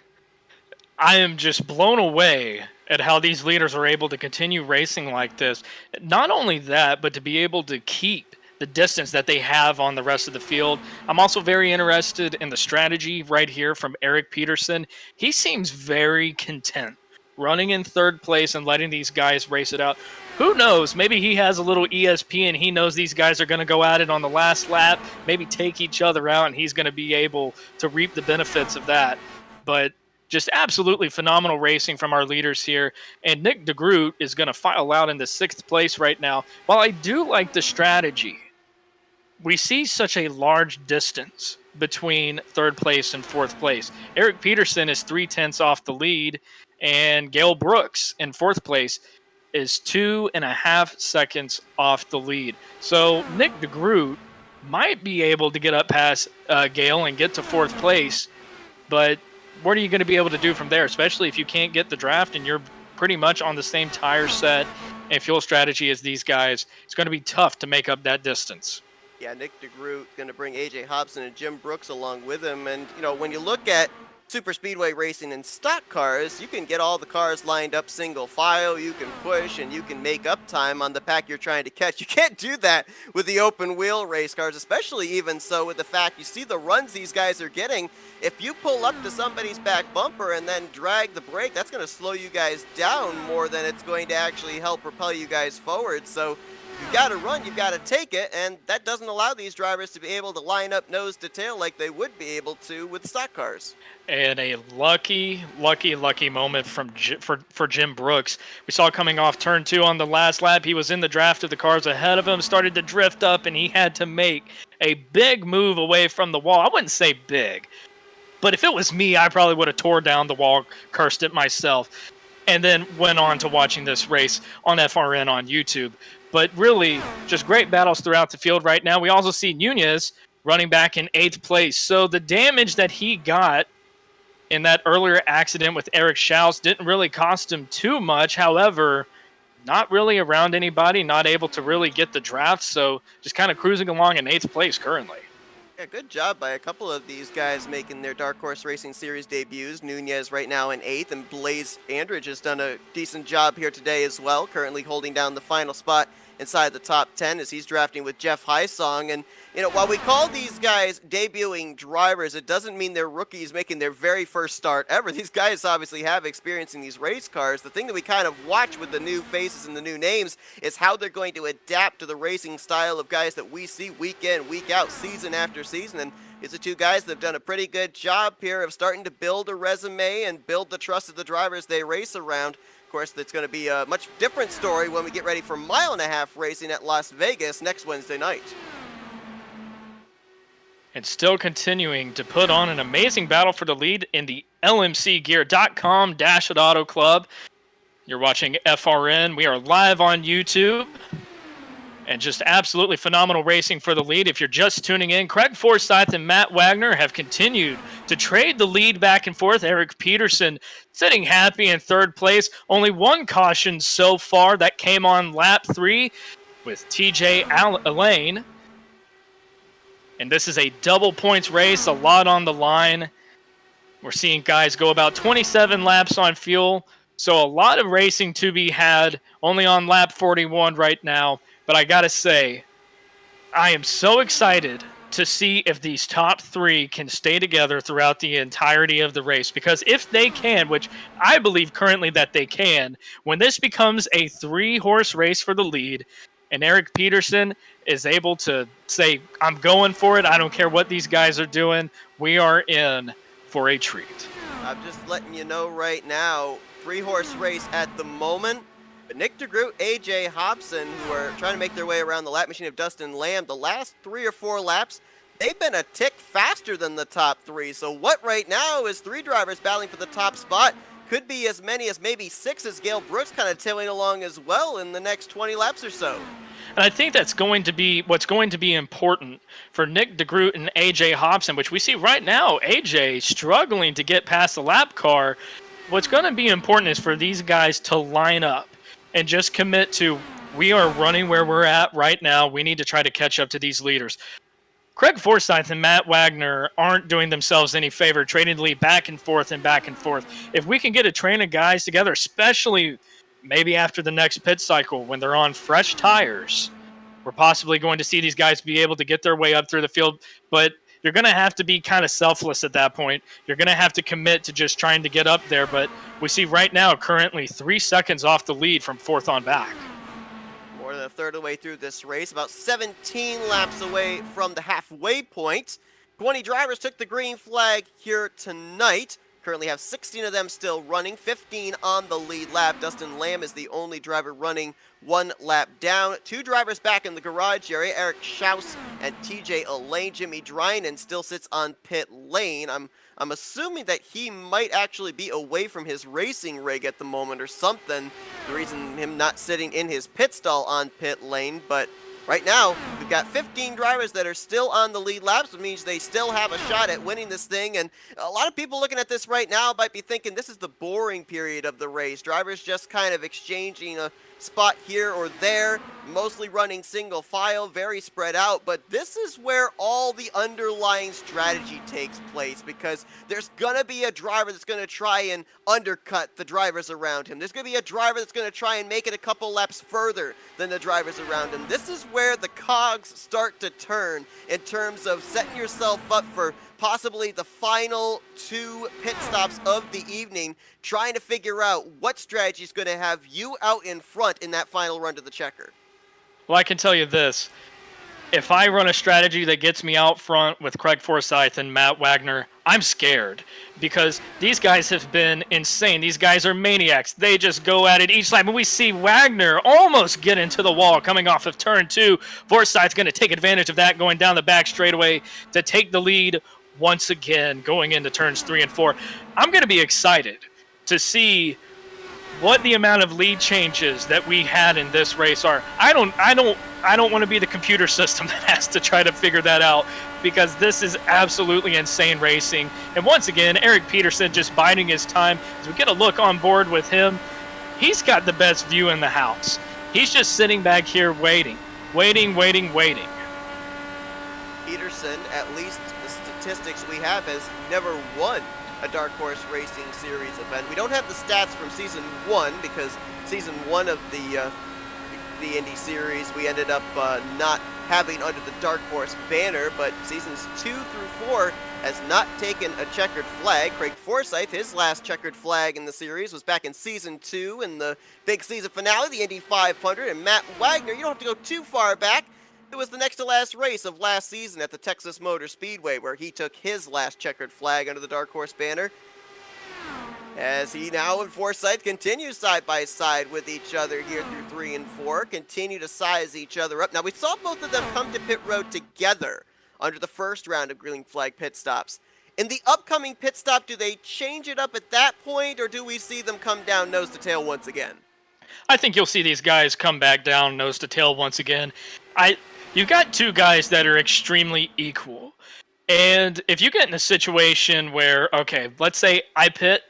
I am just blown away at how these leaders are able to continue racing like this. Not only that, but to be able to keep the distance that they have on the rest of the field. I'm also very interested in the strategy right here from Eric Peterson. He seems very content running in 3rd place and letting these guys race it out. Who knows? Maybe he has a little ESP and he knows these guys are going to go at it on the last lap, maybe take each other out, and he's going to be able to reap the benefits of that. But just absolutely phenomenal racing from our leaders here. And Nick Degroot is going to file out into 6th place right now. While I do like the strategy, we see such a large distance between 3rd place and 4th place. Eric Peterson is 0.3 off the lead, and Gail Brooks in 4th place is 2.5 seconds off the lead. So Nick Degroot might be able to get up past Gail and get to 4th place, but what are you going to be able to do from there, especially if you can't get the draft and you're pretty much on the same tire set and fuel strategy as these guys? It's going to be tough to make up that distance. Yeah, Nick Degroot going to bring AJ Hobson and Jim Brooks along with him. And, you know, when you look at super speedway racing in stock cars, you can get all the cars lined up single file, you can push, and you can make up time on the pack you're trying to catch. You can't do that with the open wheel race cars, especially even so with the fact you see the runs these guys are getting. If you pull up to somebody's back bumper and then drag the brake, that's going to slow you guys down more than it's going to actually help propel you guys forward. So you've got to run, you've got to take it, and that doesn't allow these drivers to be able to line up nose to tail like they would be able to with stock cars. And a lucky moment for Jim Brooks. We saw coming off turn 2 on the last lap. He was in the draft of the cars ahead of him, started to drift up, and he had to make a big move away from the wall. I wouldn't say big, but if it was me, I probably would have tore down the wall, cursed it myself, and then went on to watching this race on FRN on YouTube. But really, just great battles throughout the field right now. We also see Nunez running back in 8th place. So the damage that he got in that earlier accident with Eric Shouse didn't really cost him too much. However, not really around anybody, not able to really get the draft. So just kind of cruising along in 8th place currently. Yeah, good job by a couple of these guys making their Dark Horse Racing Series debuts. Nunez right now in 8th, and Blaze Andridge has done a decent job here today as well, currently holding down the final spot inside the top 10 as he's drafting with Jeff Hysong. And, you know, while we call these guys debuting drivers, it doesn't mean they're rookies making their very first start ever. These guys obviously have experience in these race cars. The thing that we kind of watch with the new faces and the new names is how they're going to adapt to the racing style of guys that we see week in, week out, season after season. And these are two guys that have done a pretty good job here of starting to build a resume and build the trust of the drivers they race around. Of course, that's going to be a much different story when we get ready for 1.5 mile racing at Las Vegas next Wednesday night. And still continuing to put on an amazing battle for the lead in the LMCgear.com Dash It Auto Club. You're watching FRN. We are live on YouTube. And just absolutely phenomenal racing for the lead. If you're just tuning in, Craig Forsyth and Matt Wagner have continued to trade the lead back and forth. Eric Peterson sitting happy in 3rd place. Only one caution so far that came on lap 3 with TJ Elaine. And this is a double points race, a lot on the line. We're seeing guys go about 27 laps on fuel. So a lot of racing to be had, only on lap 41 right now. But I gotta say, I am so excited to see if these top 3 can stay together throughout the entirety of the race. Because if they can, which I believe currently that they can, when this becomes a 3-horse race for the lead, and Eric Peterson is able to say, I'm going for it, I don't care what these guys are doing, we are in for a treat. I'm just letting you know right now, 3-horse race at the moment. But Nick Degroot, AJ Hobson, who are trying to make their way around the lap machine of Dustin Lamb, the last 3 or 4 laps, they've been a tick faster than the top 3. So what right now is 3 drivers battling for the top spot. could be as many as maybe 6 as Gail Brooks kind of tailing along as well in the next 20 laps or so. And I think that's going to be what's going to be important for Nick Degroot and AJ Hobson, which we see right now, AJ struggling to get past the lap car. What's going to be important is for these guys to line up and just commit to, we are running where we're at right now. We need to try to catch up to these leaders. Craig Forsyth and Matt Wagner aren't doing themselves any favor, trading the lead back and forth and back and forth. If we can get a train of guys together, especially maybe after the next pit cycle when they're on fresh tires, we're possibly going to see these guys be able to get their way up through the field. But you're going to have to be kind of selfless at that point. You're going to have to commit to just trying to get up there. But we see right now currently 3 seconds off the lead from fourth on back. More than a third of the way through this race, about 17 laps away from the halfway point. 20 drivers took the green flag here tonight. Currently have 16 of them still running, 15 on the lead lap. Dustin Lamb is the only driver running 1 lap down. 2 drivers back in the garage area, Eric Shouse and TJ Elaine. Jimmy Dryden still sits on pit lane. I'm assuming that he might actually be away from his racing rig at the moment or something. The reason him not sitting in his pit stall on pit lane, but right now, we've got 15 drivers that are still on the lead laps, which means they still have a shot at winning this thing. And a lot of people looking at this right now might be thinking this is the boring period of the race. Drivers just kind of exchanging a spot here or there, mostly running single file, very spread out. But this is where all the underlying strategy takes place, because there's going to be a driver that's going to try and undercut the drivers around him. There's going to be a driver that's going to try and make it a couple laps further than the drivers around him. This is where the cogs start to turn in terms of setting yourself up for possibly the final 2 pit stops of the evening, trying to figure out what strategy is going to have you out in front in that final run to the checker. Well, I can tell you this. If I run a strategy that gets me out front with Craig Forsyth and Matt Wagner, I'm scared, because these guys have been insane. These guys are maniacs. They just go at it each lap. And we see Wagner almost get into the wall coming off of turn 2. Forsyth's going to take advantage of that, going down the back straightaway to take the lead once again going into turns 3 and 4. I'm going to be excited to see what the amount of lead changes that we had in this race are. I don't want to be the computer system that has to try to figure that out, because this is absolutely insane racing. And once again, Eric Peterson just biding his time. As we get a look on board with him, he's got the best view in the house. He's just sitting back here waiting. Peterson, at least the statistics we have, has never won a Dark Horse Racing Series event. We don't have the stats from Season 1, because Season 1 of the Indy Series we ended up not having under the Dark Horse banner, but Seasons 2 through 4 has not taken a checkered flag. Craig Forsyth, his last checkered flag in the series was back in Season 2 in the big season finale, the Indy 500, and Matt Wagner, you don't have to go too far back. It was the next to last race of last season at the Texas Motor Speedway, where he took his last checkered flag under the Dark Horse banner. As he now and Forsyth continue side by side with each other here through 3 and 4, continue to size each other up. Now, we saw both of them come to pit road together under the first round of green flag pit stops. In the upcoming pit stop, do they change it up at that point, or do we see them come down nose to tail once again? I think you'll see these guys come back down nose to tail once again. You've got 2 guys that are extremely equal. And if you get in a situation where, okay, let's say I pit,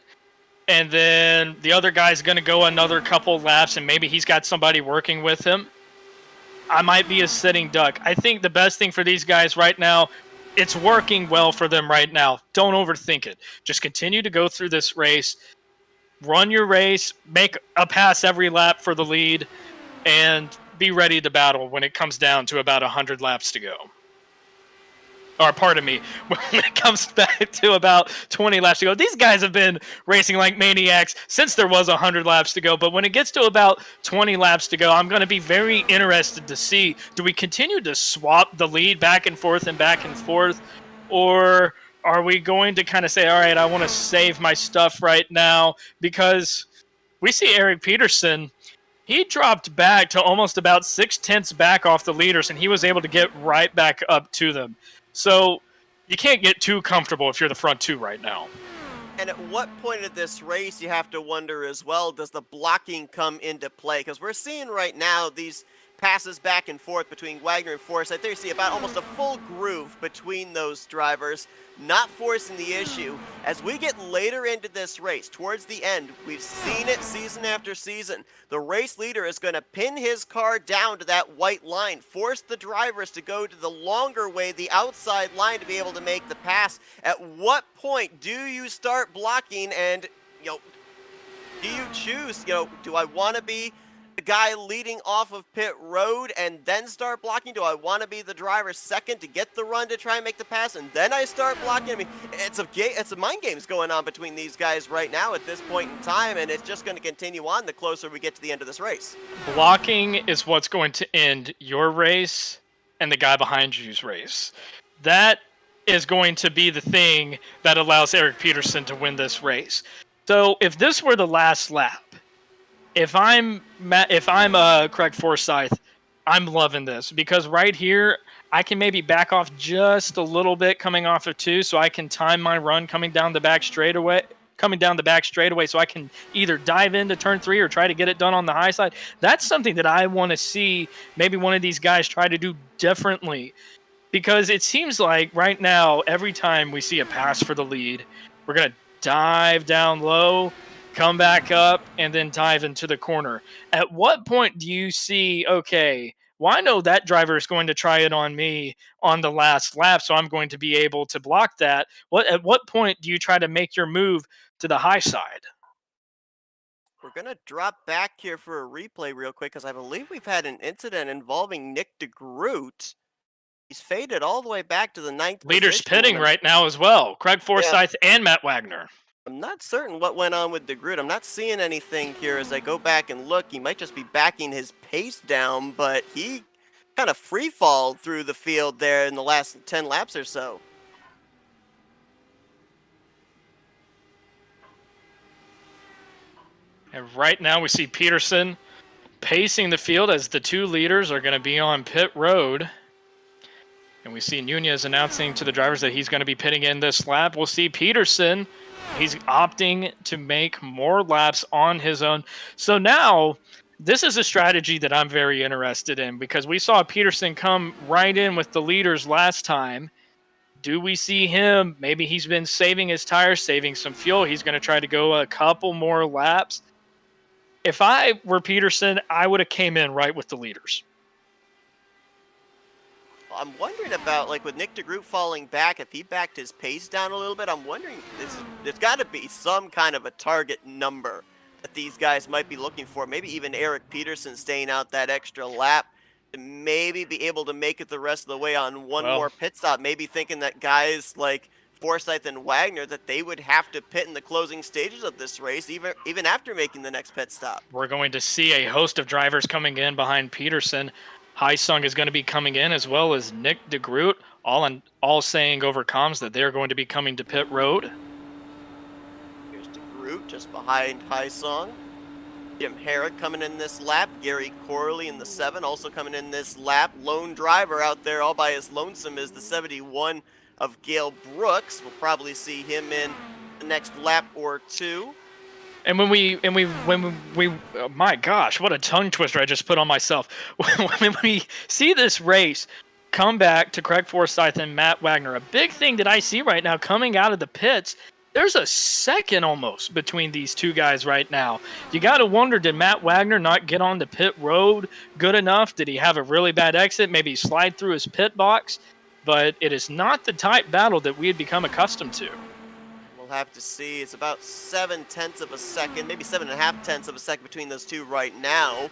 and then the other guy's going to go another couple laps, and maybe he's got somebody working with him, I might be a sitting duck. I think the best thing for these guys right now, it's working well for them right now. Don't overthink it. Just continue to go through this race, run your race, make a pass every lap for the lead, and be ready to battle when it comes down to about 100 laps to go. Or pardon me, when it comes back to about 20 laps to go. These guys have been racing like maniacs since there was 100 laps to go. But when it gets to about 20 laps to go, I'm going to be very interested to see, do we continue to swap the lead back and forth, or are we going to kind of say, all right, I want to save my stuff right now? Because we see Eric Peterson, he dropped back to almost about 0.6 back off the leaders, and he was able to get right back up to them. So you can't get too comfortable if you're the front 2 right now. And at what point of this race, you have to wonder as well, does the blocking come into play? Because we're seeing right now these passes back and forth between Wagner and Forsyth. There you see about almost a full groove between those drivers, not forcing the issue. As we get later into this race, towards the end, we've seen it season after season. The race leader is going to pin his car down to that white line, force the drivers to go to the longer way, the outside line, to be able to make the pass. At what point do you start blocking and, do you choose, do I want to be the guy leading off of pit road and then start blocking? Do I want to be the driver second to get the run to try and make the pass and then I start blocking? I mean, it's a mind games going on between these guys right now at this point in time, and it's just going to continue on the closer we get to the end of this race. Blocking is what's going to end your race and the guy behind you's race. That is going to be the thing that allows Eric Peterson to win this race. So if this were the last lap, if I'm Craig Forsyth, I'm loving this, because right here I can maybe back off just a little bit coming off of 2, so I can time my run coming down the back straightaway, so I can either dive into turn 3 or try to get it done on the high side. That's something that I want to see maybe one of these guys try to do differently, because it seems like right now every time we see a pass for the lead, we're going to dive down low, come back up, and then dive into the corner. At what point do you see, okay, well, I know that driver is going to try it on me on the last lap, so I'm going to be able to block that. At what point do you try to make your move to the high side? We're going to drop back here for a replay real quick, because I believe we've had an incident involving Nick Degroot. He's faded all the way back to the 9th Leaders position. pitting right now as well. Craig Forsyth and Matt Wagner. I'm not certain what went on with Degroot. I'm not seeing anything here as I go back and look. He might just be backing his pace down, but he kind of free-falled through the field there in the last 10 laps or so. And right now we see Peterson pacing the field as the 2 leaders are going to be on pit road. And we see Nunez announcing to the drivers that he's going to be pitting in this lap. We'll see Peterson. He's opting to make more laps on his own. So now, this is a strategy that I'm very interested in, because we saw Peterson come right in with the leaders last time. Do we see him? Maybe he's been saving his tires, saving some fuel. He's going to try to go a couple more laps. If I were Peterson, I would have came in right with the leaders. I'm wondering about, like, with Nick Degroot falling back, if he backed his pace down a little bit, I'm wondering, there's got to be some kind of a target number that these guys might be looking for. Maybe even Eric Peterson staying out that extra lap to maybe be able to make it the rest of the way on one more pit stop. Maybe thinking that guys like Forsyth and Wagner, that they would have to pit in the closing stages of this race, even after making the next pit stop. We're going to see a host of drivers coming in behind Peterson. Hobson is going to be coming in, as well as Nick Degroot, all saying over comms that they're going to be coming to pit road. Here's Degroot just behind Hobson. Jim Herrick coming in this lap. Gary Corley in the 7 also coming in this lap. Lone driver out there all by his lonesome is the 71 of Gail Brooks. We'll probably see him in the next lap or 2. And when we oh my gosh, what a tongue twister I just put on myself. When we see this race come back to Craig Forsyth and Matt Wagner, a big thing that I see right now coming out of the pits, there's a second almost between these 2 guys right now. You got to wonder, did Matt Wagner not get on the pit road good enough? Did he have a really bad exit, maybe slide through his pit box? But it is not the tight battle that we had become accustomed to. We'll have to see. It's about 7/10 of a second, maybe 7.5 of a second between those 2 right now.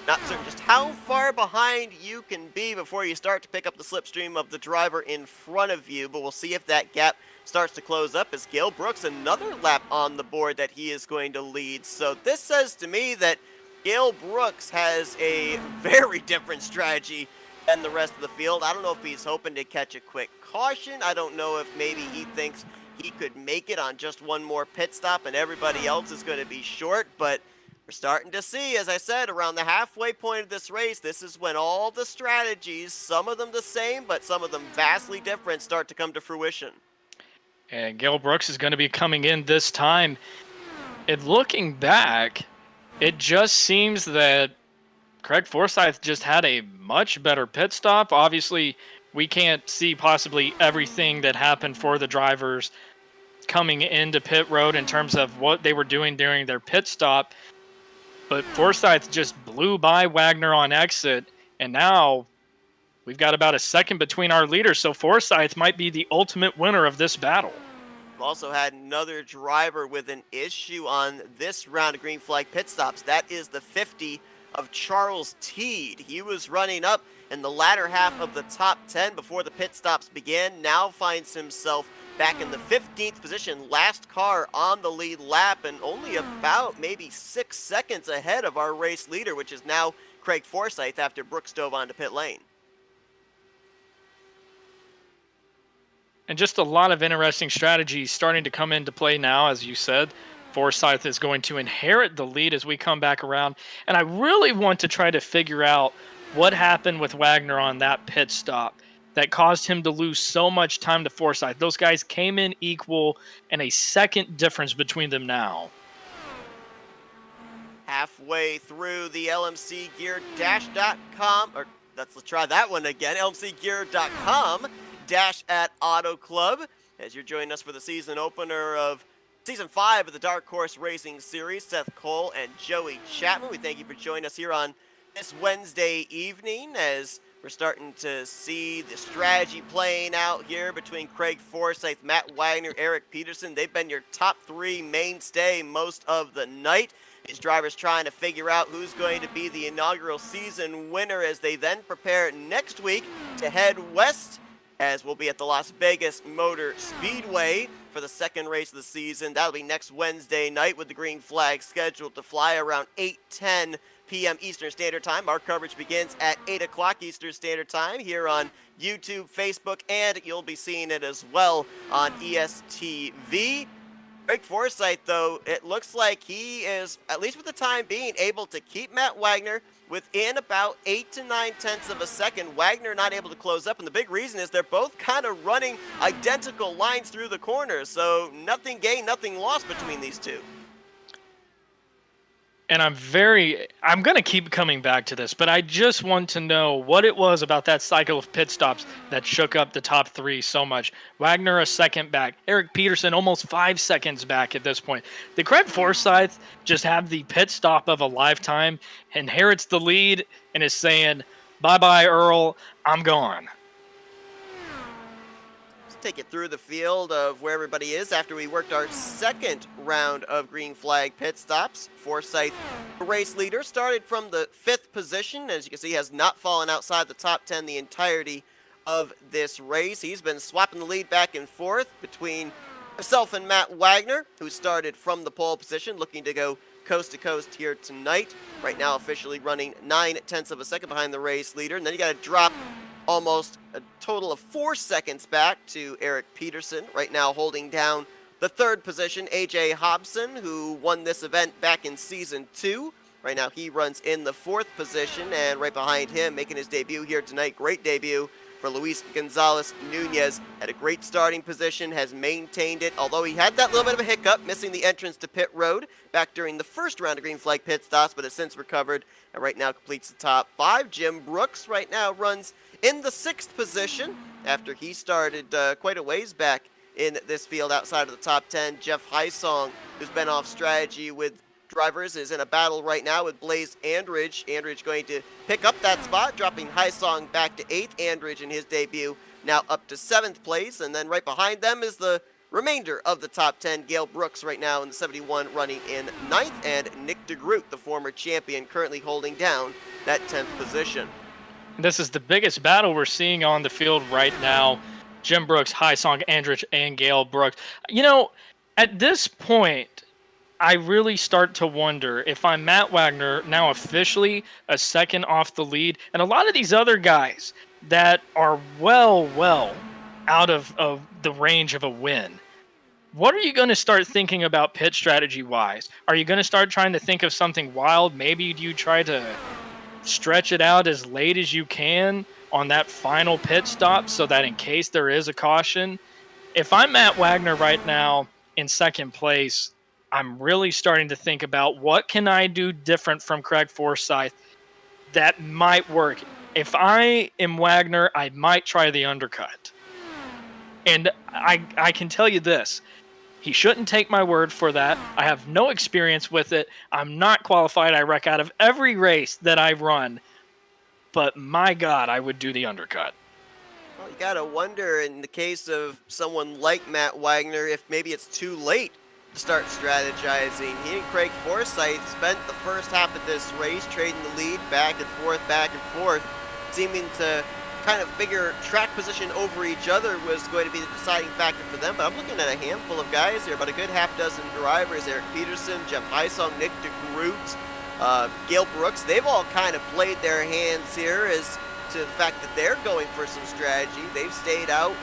Not certain just how far behind you can be before you start to pick up the slipstream of the driver in front of you, but we'll see if that gap starts to close up as Gail Brooks, another lap on the board that he is going to lead. So this says to me that Gail Brooks has a very different strategy than the rest of the field. I don't know if he's hoping to catch a quick caution. I don't know if maybe he thinks he could make it on just one more pit stop and everybody else is going to be short, but we're starting to see, as I said, around the halfway point of this race, this is when all the strategies, some of them the same, but some of them vastly different, start to come to fruition. And Gail Brooks is going to be coming in this time. And looking back, it just seems that Craig Forsyth just had a much better pit stop. Obviously, we can't see possibly everything that happened for the drivers coming into pit road in terms of what they were doing during their pit stop. But Forsyth just blew by Wagner on exit, and now we've got about a second between our leaders, so Forsyth might be the ultimate winner of this battle. We've also had another driver with an issue on this round of green flag pit stops. That is the 50 of Charles Teed. He was running up in the latter half of the top 10 before the pit stops began. Now finds himself back in the 15th position, last car on the lead lap, and only about maybe 6 seconds ahead of our race leader, which is now Craig Forsyth after Brooks dove onto pit lane. And just a lot of interesting strategies starting to come into play now, as you said. Forsyth is going to inherit the lead as we come back around. And I really want to try to figure out what happened with Wagner on that pit stop that caused him to lose so much time to Forsyth. Those guys came in equal, and a second difference between them now. Halfway through the LMCGear-Dash.com, or let's try that one again, LMCGear.com Dash at Auto Club, as you're joining us for the season opener of Season 5 of the Dark Horse Racing Series. Seth Cole and Joey Chapman, we thank you for joining us here on this Wednesday evening as we're starting to see the strategy playing out here between Craig Forsyth, Matt Wagner, Eric Peterson. They've been your top three mainstay most of the night. These drivers trying to figure out who's going to be the inaugural season winner as they then prepare next week to head west, as we'll be at the Las Vegas Motor Speedway for the second race of the season. That'll be next Wednesday night with the green flag scheduled to fly around 8:10 p.m. Eastern Standard Time. Our coverage begins at 8 o'clock Eastern Standard Time here on YouTube, Facebook, and you'll be seeing it as well on ESTV. Craig Forsyth, though, it looks like he is, at least for the time being, able to keep Matt Wagner within about 8 to 9 tenths of a second. Wagner not able to close up, and the big reason is they're both kind of running identical lines through the corners, so nothing gained, nothing lost between these two. And I'm going to keep coming back to this, but I just want to know what it was about that cycle of pit stops that shook up the top three so much. Wagner a second back. Eric Peterson almost 5 seconds back at this point. Did Craig Forsyth just have the pit stop of a lifetime, inherits the lead, and is saying, bye-bye, Earl, I'm gone? Take it through the field of where everybody is after we worked our second round of green flag pit stops. Forsyth, race leader, started from the 5th position. As you can see, has not fallen outside the top 10 the entirety of this race. He's been swapping the lead back and forth between himself and Matt Wagner, who started from the pole position, looking to go coast to coast here tonight. Right now officially running 9 tenths of a second behind the race leader. And then you got to drop almost a total of 4 seconds back to Eric Peterson, right now holding down the 3rd position. AJ Hobson, who won this event back in Season 2. Right now he runs in the 4th position, and right behind him, making his debut here tonight, great debut for Luis Gonzalez. Nunez had a great starting position, has maintained it, although he had that little bit of a hiccup, missing the entrance to pit road back during the first round of green flag pit stops, but has since recovered, and right now completes the top 5. Jim Brooks right now runs in the 6th position after he started quite a ways back in this field outside of the top 10. Jeff Hysong, who's been off strategy with drivers, is in a battle right now with Blaze Andridge. Andridge going to pick up that spot, dropping Hysong back to 8th. Andridge in his debut now up to 7th place, and then right behind them is the remainder of the top 10. Gail Brooks right now in the 71 running in 9th, and Nick Degroot, the former champion, currently holding down that 10th position. This is the biggest battle we're seeing on the field right now. Jim Brooks, Hysong, Andrich, and Gail Brooks. You know, at this point, I really start to wonder if I'm Matt Wagner, now officially a second off the lead, and a lot of these other guys that are well out of the range of a win. What are you going to start thinking about pit strategy-wise? Are you going to start trying to think of something wild? Maybe do you try to stretch it out as late as you can on that final pit stop so that in case there is a caution, If I'm Matt Wagner right now in second place, I'm really starting to think about what can I do different from Craig Forsyth that might work. If I am Wagner, I might try the undercut. And I can tell you this. He shouldn't take my word for that. I have no experience with it. I'm not qualified, I wreck out of every race that I run. But my God, I would do the undercut. Well, you gotta wonder in the case of someone like Matt Wagner if maybe it's too late to start strategizing. He and Craig Forsyth spent the first half of this race trading the lead back and forth, seeming to kind of figure track position over each other was going to be the deciding factor for them. But I'm looking at a handful of guys here, about a good half dozen drivers. Eric Peterson, Jeff Heisong, Nick Degroot, Gail Brooks. They've all kind of played their hands here as to the fact that they're going for some strategy. They've stayed out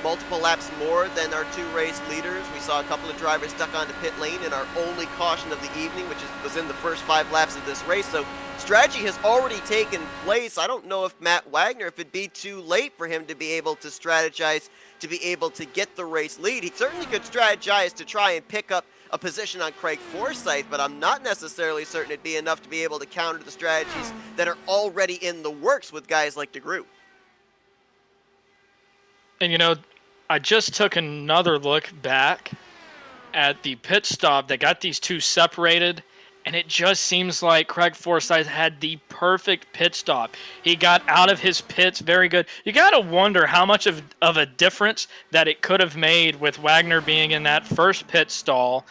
multiple laps more than our two race leaders. We saw a couple of drivers stuck onto pit lane in our only caution of the evening, which was in the first 5 laps of this race. So strategy has already taken place. I don't know if Matt Wagner, if it'd be too late for him to be able to strategize, to be able to get the race lead. He certainly could strategize to try and pick up a position on Craig Forsyth, but I'm not necessarily certain it'd be enough to be able to counter the strategies that are already in the works with guys like Degroot. And I just took another look back at the pit stop that got these two separated, and it just seems like Craig Forsyth had the perfect pit stop. He got out of his pits very good. You got to wonder how much of a difference that it could have made with Wagner being in that first pit stall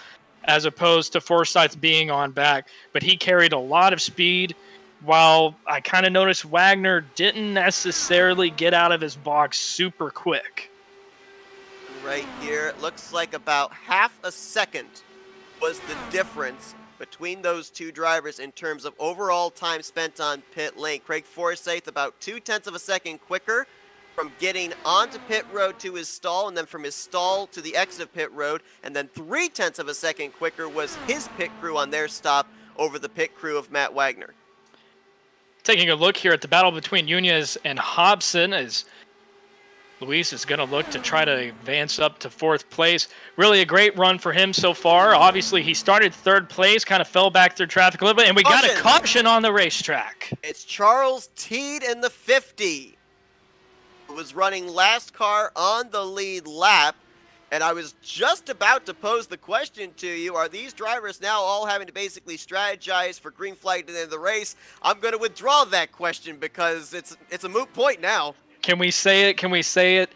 as opposed to Forsyth being on back. But he carried a lot of speed, while I kind of noticed Wagner didn't necessarily get out of his box super quick. Right here, it looks like about half a second was the difference between those two drivers in terms of overall time spent on pit lane. Craig Forsyth about 0.2 of a second quicker from getting onto pit road to his stall, and then from his stall to the exit of pit road, and then 0.3 of a second quicker was his pit crew on their stop over the pit crew of Matt Wagner. Taking a look here at the battle between Nunez and Hobson, as Luis is going to look to try to advance up to 4th place. Really a great run for him so far. Obviously, he started 3rd place, kind of fell back through traffic a little bit, and we got a caution on the racetrack. It's Charles Teed in the 50. Who was running last car on the lead lap. And I was just about to pose the question to you, are these drivers now all having to basically strategize for green flag at the end of the race? I'm going to withdraw that question because it's a moot point now. Can we say it? Can we say it?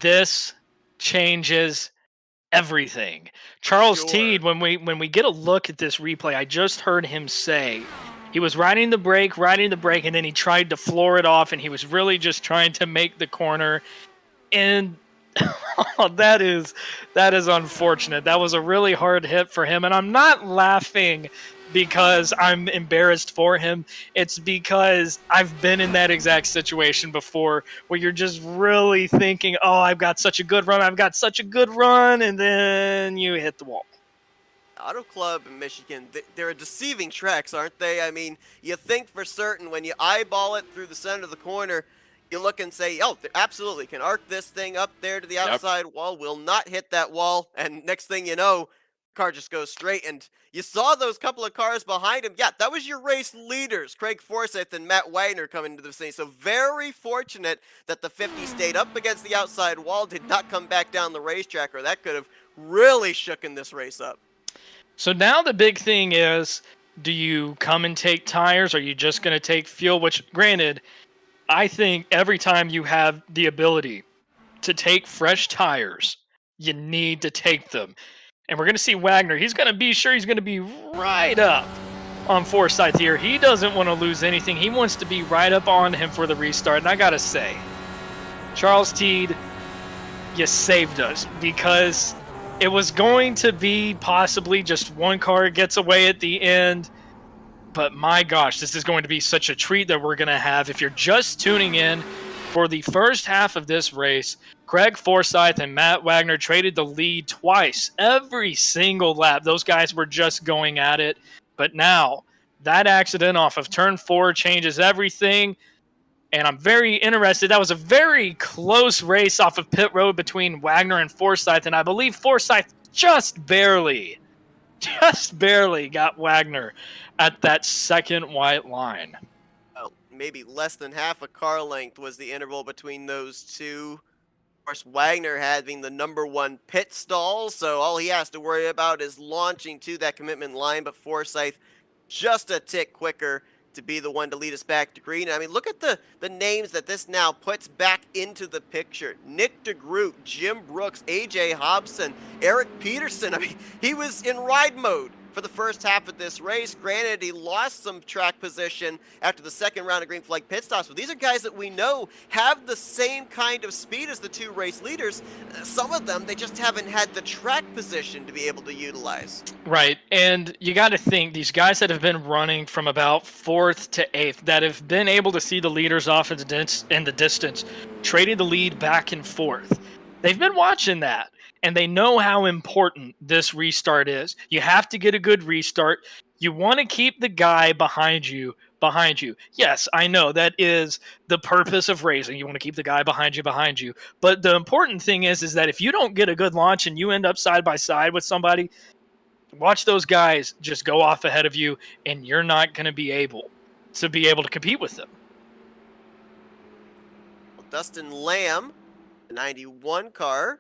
This changes everything. Charles Teed, when we get a look at this replay, I just heard him say he was riding the brake, and then he tried to floor it off, and he was really just trying to make the corner. And that is unfortunate. That was a really hard hit for him, and I'm not laughing because I'm embarrassed for him. It's because I've been in that exact situation before where you're just really thinking, oh, I've got such a good run, and then you hit the wall. Auto Club in Michigan, they're deceiving tracks, aren't they? I mean, you think for certain when you eyeball it through the center of the corner, you look and say, oh, absolutely, can arc this thing up there to the outside wall, will not hit that wall, and next thing you know, car just goes straight, and you saw those couple of cars behind him. Yeah, that was your race leaders, Craig Forsyth and Matt Wagner coming into the scene. So very fortunate that the 50 stayed up against the outside wall, did not come back down the racetrack, or that could have really shooken this race up. So now the big thing is, do you come and take tires, or are you just going to take fuel? Which, granted, I think every time you have the ability to take fresh tires, you need to take them. And we're going to see Wagner. He's going to be right up on Forsyth here. He doesn't want to lose anything. He wants to be right up on him for the restart. And I got to say, Charles Teed, you saved us, because it was going to be possibly just one car gets away at the end. But my gosh, this is going to be such a treat that we're going to have. If you're just tuning in for the first half of this race, Craig Forsyth and Matt Wagner traded the lead twice, every single lap. Those guys were just going at it. But now, that accident off of turn 4 changes everything. And I'm very interested. That was a very close race off of pit road between Wagner and Forsyth, and I believe Forsyth just barely got Wagner at that second white line. Well, maybe less than half a car length was the interval between those two. Of course, Wagner having the #1 pit stall, so all he has to worry about is launching to that commitment line, but Forsyth just a tick quicker to be the one to lead us back to green. I mean, look at the names that this now puts back into the picture. Nick Degroot, Jim Brooks, AJ Hobson, Eric Peterson. I mean, he was in ride mode for the first half of this race. Granted, he lost some track position after the second round of green flag pit stops, but these are guys that we know have the same kind of speed as the two race leaders. Some of them, they just haven't had the track position to be able to utilize. Right, and you got to think, these guys that have been running from about 4th to 8th, that have been able to see the leaders off in the distance, trading the lead back and forth, they've been watching that. And they know how important this restart is. You have to get a good restart. You want to keep the guy behind you. Yes, I know that is the purpose of racing. You want to keep the guy behind you. But the important thing is that if you don't get a good launch and you end up side by side with somebody, watch those guys just go off ahead of you, and you're not going to be able to compete with them. Well, Dustin Lamb, the 91 car,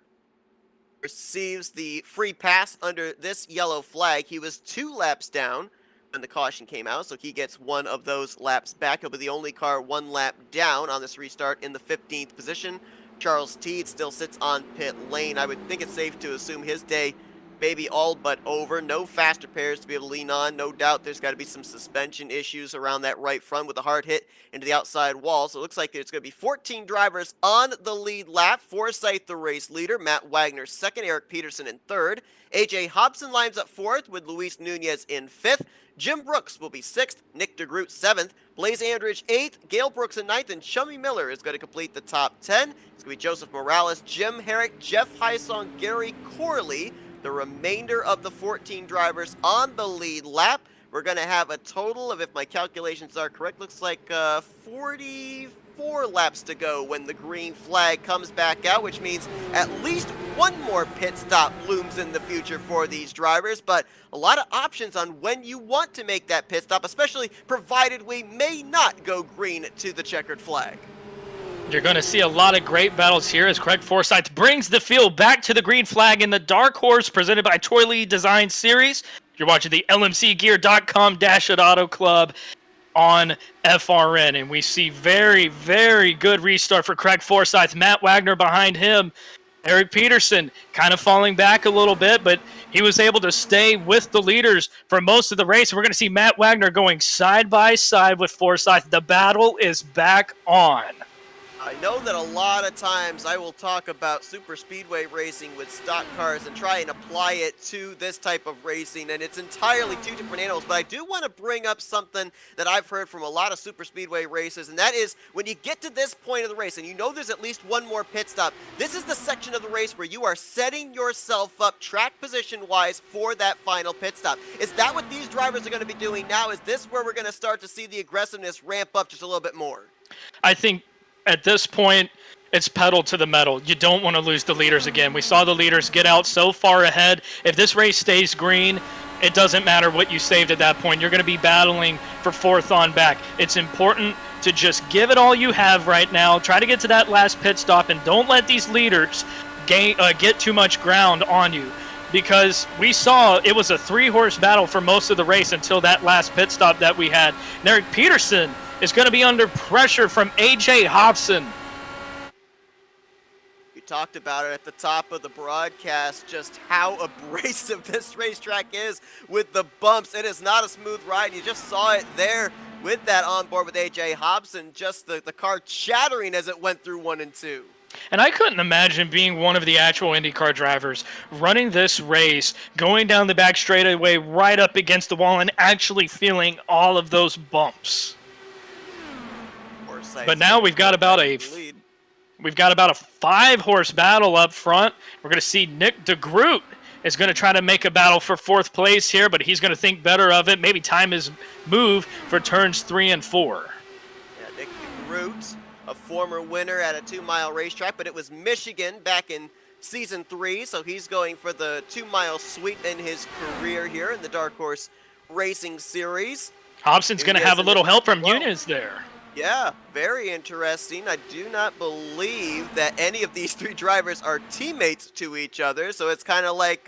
receives the free pass under this yellow flag. He was 2 laps down when the caution came out, so he gets one of those laps back. He'll be the only car 1 lap down on this restart in the 15th position. Charles Teed still sits on pit lane. I would think it's safe to assume his day maybe all but over. No faster pairs to be able to lean on. No doubt there's got to be some suspension issues around that right front with a hard hit into the outside wall. So it looks like it's going to be 14 drivers on the lead lap. Forsyth, the race leader. Matt Wagner second. Eric Peterson in third. AJ Hobson lines up fourth with Luis Nunez in fifth. Jim Brooks will be 6th, Nick Degroot 7th, Blaze Andridge 8th, Gail Brooks in 9th, and Chummy Miller is going to complete the top 10. It's going to be Joseph Morales, Jim Herrick, Jeff Heisong, Gary Corley, the remainder of the 14 drivers on the lead lap. We're going to have a total of, if my calculations are correct, looks like 44 laps to go when the green flag comes back out, which means at least one more pit stop looms in the future for these drivers, but a lot of options on when you want to make that pit stop, especially provided we may not go green to the checkered flag. You're going to see a lot of great battles here as Craig Forsyth brings the field back to the green flag in the Dark Horse presented by Troy Lee Design Series. You're watching the LMCgear.com Dash It Auto Club on FRN, and we see very, very good restart for Craig Forsyth. Matt Wagner behind him. Eric Peterson kind of falling back a little bit, but he was able to stay with the leaders for most of the race. We're going to see Matt Wagner going side by side with Forsyth. The battle is back on. I know that a lot of times I will talk about super speedway racing with stock cars and try and apply it to this type of racing, and it's entirely two different animals, but I do want to bring up something that I've heard from a lot of super speedway races, and that is when you get to this point of the race and you know there's at least one more pit stop, this is the section of the race where you are setting yourself up track position wise for that final pit stop. Is that what these drivers are going to be doing now? Is this where we're going to start to see the aggressiveness ramp up just a little bit more? I think at this point, it's pedal to the metal. You don't want to lose the leaders again. We saw the leaders get out so far ahead. If this race stays green, it doesn't matter what you saved at that point. You're going to be battling for fourth on back. It's important to just give it all you have right now. Try to get to that last pit stop, and don't let these leaders get too much ground on you. Because we saw it was a 3-horse battle for most of the race until that last pit stop that we had. And Eric Peterson is going to be under pressure from AJ Hobson. We talked about it at the top of the broadcast, just how abrasive this racetrack is with the bumps. It is not a smooth ride. You just saw it there with that onboard with AJ Hobson, just the car chattering as it went through 1 and 2. And I couldn't imagine being one of the actual IndyCar drivers running this race, going down the back straightaway right up against the wall and actually feeling all of those bumps. But now we've got about a 5-horse battle up front. We're going to see Nick Degroot is going to try to make a battle for 4th place here, but he's going to think better of it. Maybe time his move for turns 3 and 4. Yeah, Nick Degroot a former winner at a 2-mile racetrack, but it was Michigan back in Season 3, so he's going for the 2-mile sweep in his career here in the Dark Horse Racing Series. Hobson's going to have a little help from well. Nunez there. Yeah, very interesting. I do not believe that any of these three drivers are teammates to each other, so it's kind of like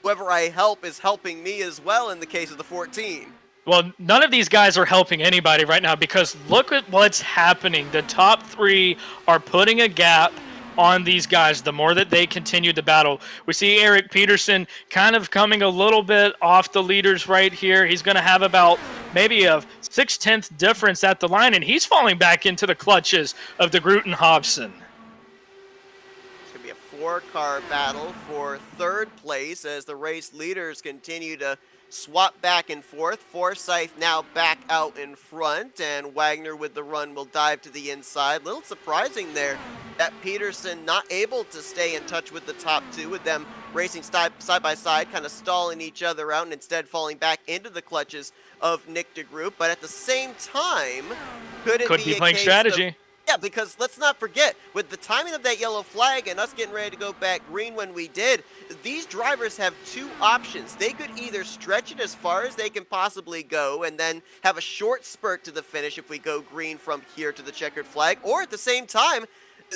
whoever I help is helping me as well in the case of the 14. Well, none of these guys are helping anybody right now because look at what's happening. The top three are putting a gap on these guys the more that they continue to battle. We see Eric Peterson kind of coming a little bit off the leaders right here. He's going to have about maybe a 0.6 difference at the line, and he's falling back into the clutches of Degroot and Hobson. It's going to be a 4-car battle for third place as the race leaders continue to swap back and forth. Forsyth now back out in front, and Wagner with the run will dive to the inside. Little surprising there that Peterson not able to stay in touch with the top two, with them racing side by side, kind of stalling each other out and instead falling back into the clutches of Nick Degroot. But at the same time, could be playing strategy. Yeah, because let's not forget, with the timing of that yellow flag and us getting ready to go back green when we did, these drivers have two options. They could either stretch it as far as they can possibly go and then have a short spurt to the finish if we go green from here to the checkered flag, or at the same time,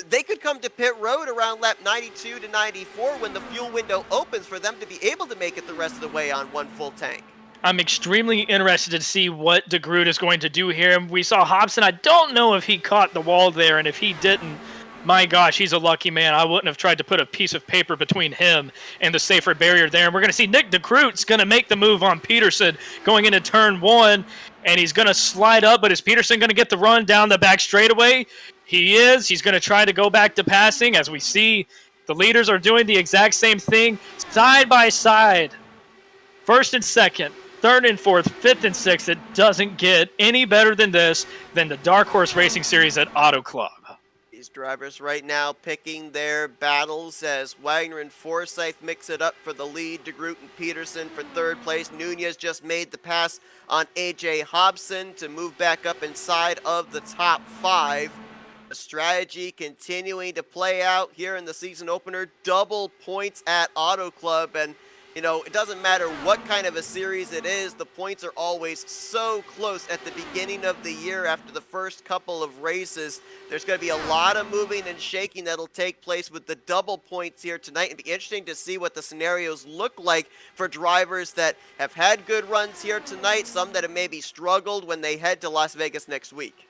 they could come to pit road around lap 92 to 94 when the fuel window opens for them to be able to make it the rest of the way on one full tank. I'm extremely interested to see what Degroot is going to do here. We saw Hobson. I don't know if he caught the wall there, and if he didn't, my gosh, he's a lucky man. I wouldn't have tried to put a piece of paper between him and the safer barrier there. And we're going to see Nick Degroot's going to make the move on Peterson going into turn 1, and he's going to slide up, but is Peterson going to get the run down the back straightaway? He is. He's going to try to go back to passing. As we see, the leaders are doing the exact same thing side by side. First and second. Third and fourth, fifth and sixth. It doesn't get any better than this than the Dark Horse Racing Series at Auto Club. These drivers right now picking their battles as Wagner and Forsyth mix it up for the lead. Degroot and Peterson for third place. Nunez just made the pass on A.J. Hobson to move back up inside of the top 5. The strategy continuing to play out here in the season opener. Double points at Auto Club, and you know, it doesn't matter what kind of a series it is, the points are always so close at the beginning of the year after the first couple of races. There's going to be a lot of moving and shaking that'll take place with the double points here tonight. It'll be interesting to see what the scenarios look like for drivers that have had good runs here tonight, some that have maybe struggled when they head to Las Vegas next week.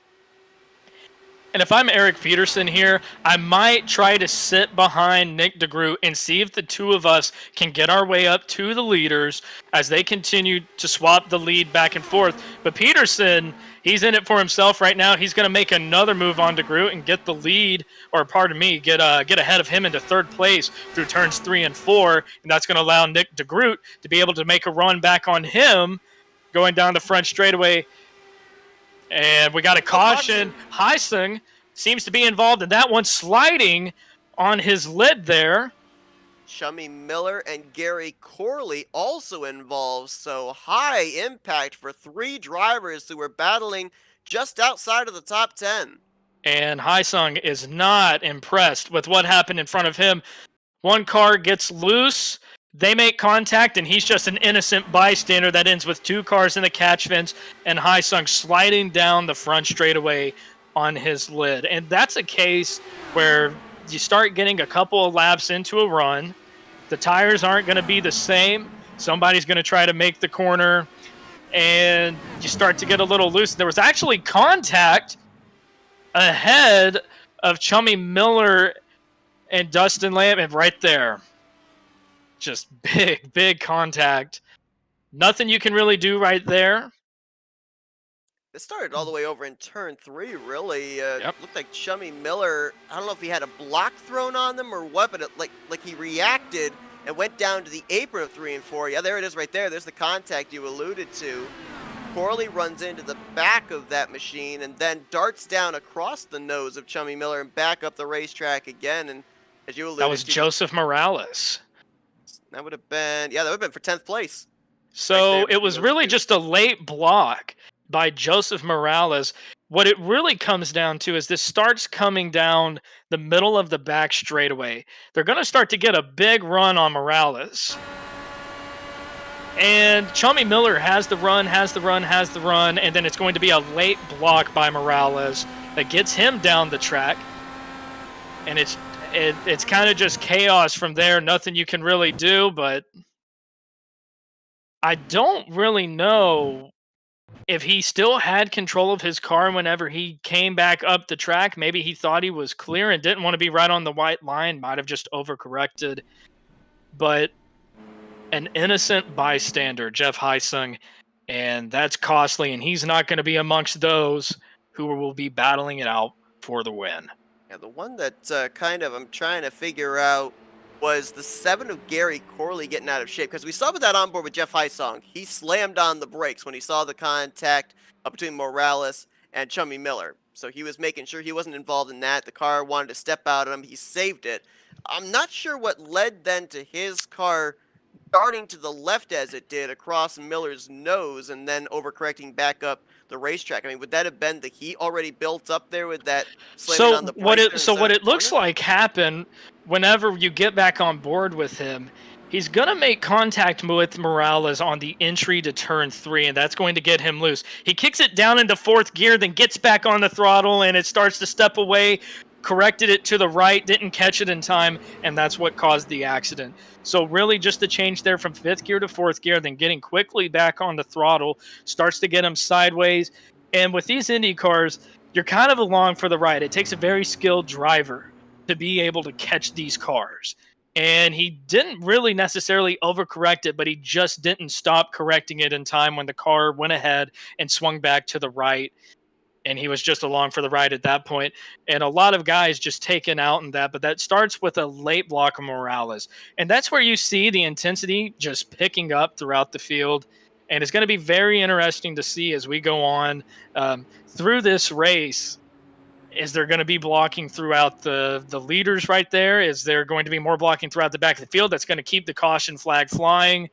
And if I'm Eric Peterson here, I might try to sit behind Nick Degroot and see if the two of us can get our way up to the leaders as they continue to swap the lead back and forth. But Peterson, he's in it for himself right now. He's going to make another move on Degroot and get the lead, or pardon me, get ahead of him into third place through turns 3 and 4. And that's going to allow Nick Degroot to be able to make a run back on him going down the front straightaway. And we got a caution. Hobson seems to be involved in that one, sliding on his lid there. Chummy Miller and Gary Corley also involved, so high impact for 3 drivers who were battling just outside of the top 10. And Hobson is not impressed with what happened in front of him. One car gets loose. They make contact, and he's just an innocent bystander. That ends with 2 cars in the catch fence, and Hobson sliding down the front straightaway on his lid. And that's a case where you start getting a couple of laps into a run. The tires aren't going to be the same. Somebody's going to try to make the corner, and you start to get a little loose. There was actually contact ahead of Chummy Miller and Dustin Lamb, and right there. Just big contact. Nothing you can really do right there. It started all the way over in turn 3, really. Yep. Looked like Chummy Miller, I don't know if he had a block thrown on them or what, but it, like he reacted and went down to the apron of 3 and 4. Yeah, there it is right there. There's the contact you alluded to. Corley runs into the back of that machine and then darts down across the nose of Chummy Miller and back up the racetrack again. And as you alluded to, that was Joseph Morales. That would have been, yeah, that would have been for 10th place. So right it was really just a late block by Joseph Morales. What it really comes down to is this starts coming down the middle of the back straightaway. They're going to start to get a big run on Morales. And Chummy Miller has the run, and then it's going to be a late block by Morales that gets him down the track. And it's kind of just chaos from there. Nothing you can really do, but I don't really know if he still had control of his car whenever he came back up the track. Maybe he thought he was clear and didn't want to be right on the white line, might have just overcorrected. But an innocent bystander, Jeff Heisung, and that's costly, and he's not going to be amongst those who will be battling it out for the win. Yeah, the one that kind of I'm trying to figure out was the 7 of Gary Corley getting out of shape, because we saw with that onboard with Jeff Heisung, he slammed on the brakes when he saw the contact between Morales and Chummy Miller. So he was making sure he wasn't involved in that. The car wanted to step out on him. He saved it. I'm not sure what led then to his car darting to the left as it did across Miller's nose and then overcorrecting back up the racetrack. I mean, would that have been the heat already built up there with that slamming on the brakes? So what it looks like happened whenever you get back on board with him, he's going to make contact with Morales on the entry to turn 3, and that's going to get him loose. He kicks it down into 4th gear, then gets back on the throttle, and it starts to step away, corrected it to the right, didn't catch it in time, and that's what caused the accident. So really just the change there from 5th gear to 4th gear, then getting quickly back on the throttle, starts to get him sideways. And with these Indy cars, you're kind of along for the ride. It takes a very skilled driver to be able to catch these cars. And he didn't really necessarily overcorrect it, but he just didn't stop correcting it in time when the car went ahead and swung back to the right. And he was just along for the ride at that point. And a lot of guys just taken out in that, but that starts with a late block of Morales. And that's where you see the intensity just picking up throughout the field. And it's going to be very interesting to see as we go on through this race. Is there going to be blocking throughout the leaders right there? Is there going to be more blocking throughout the back of the field that's going to keep the caution flag flying?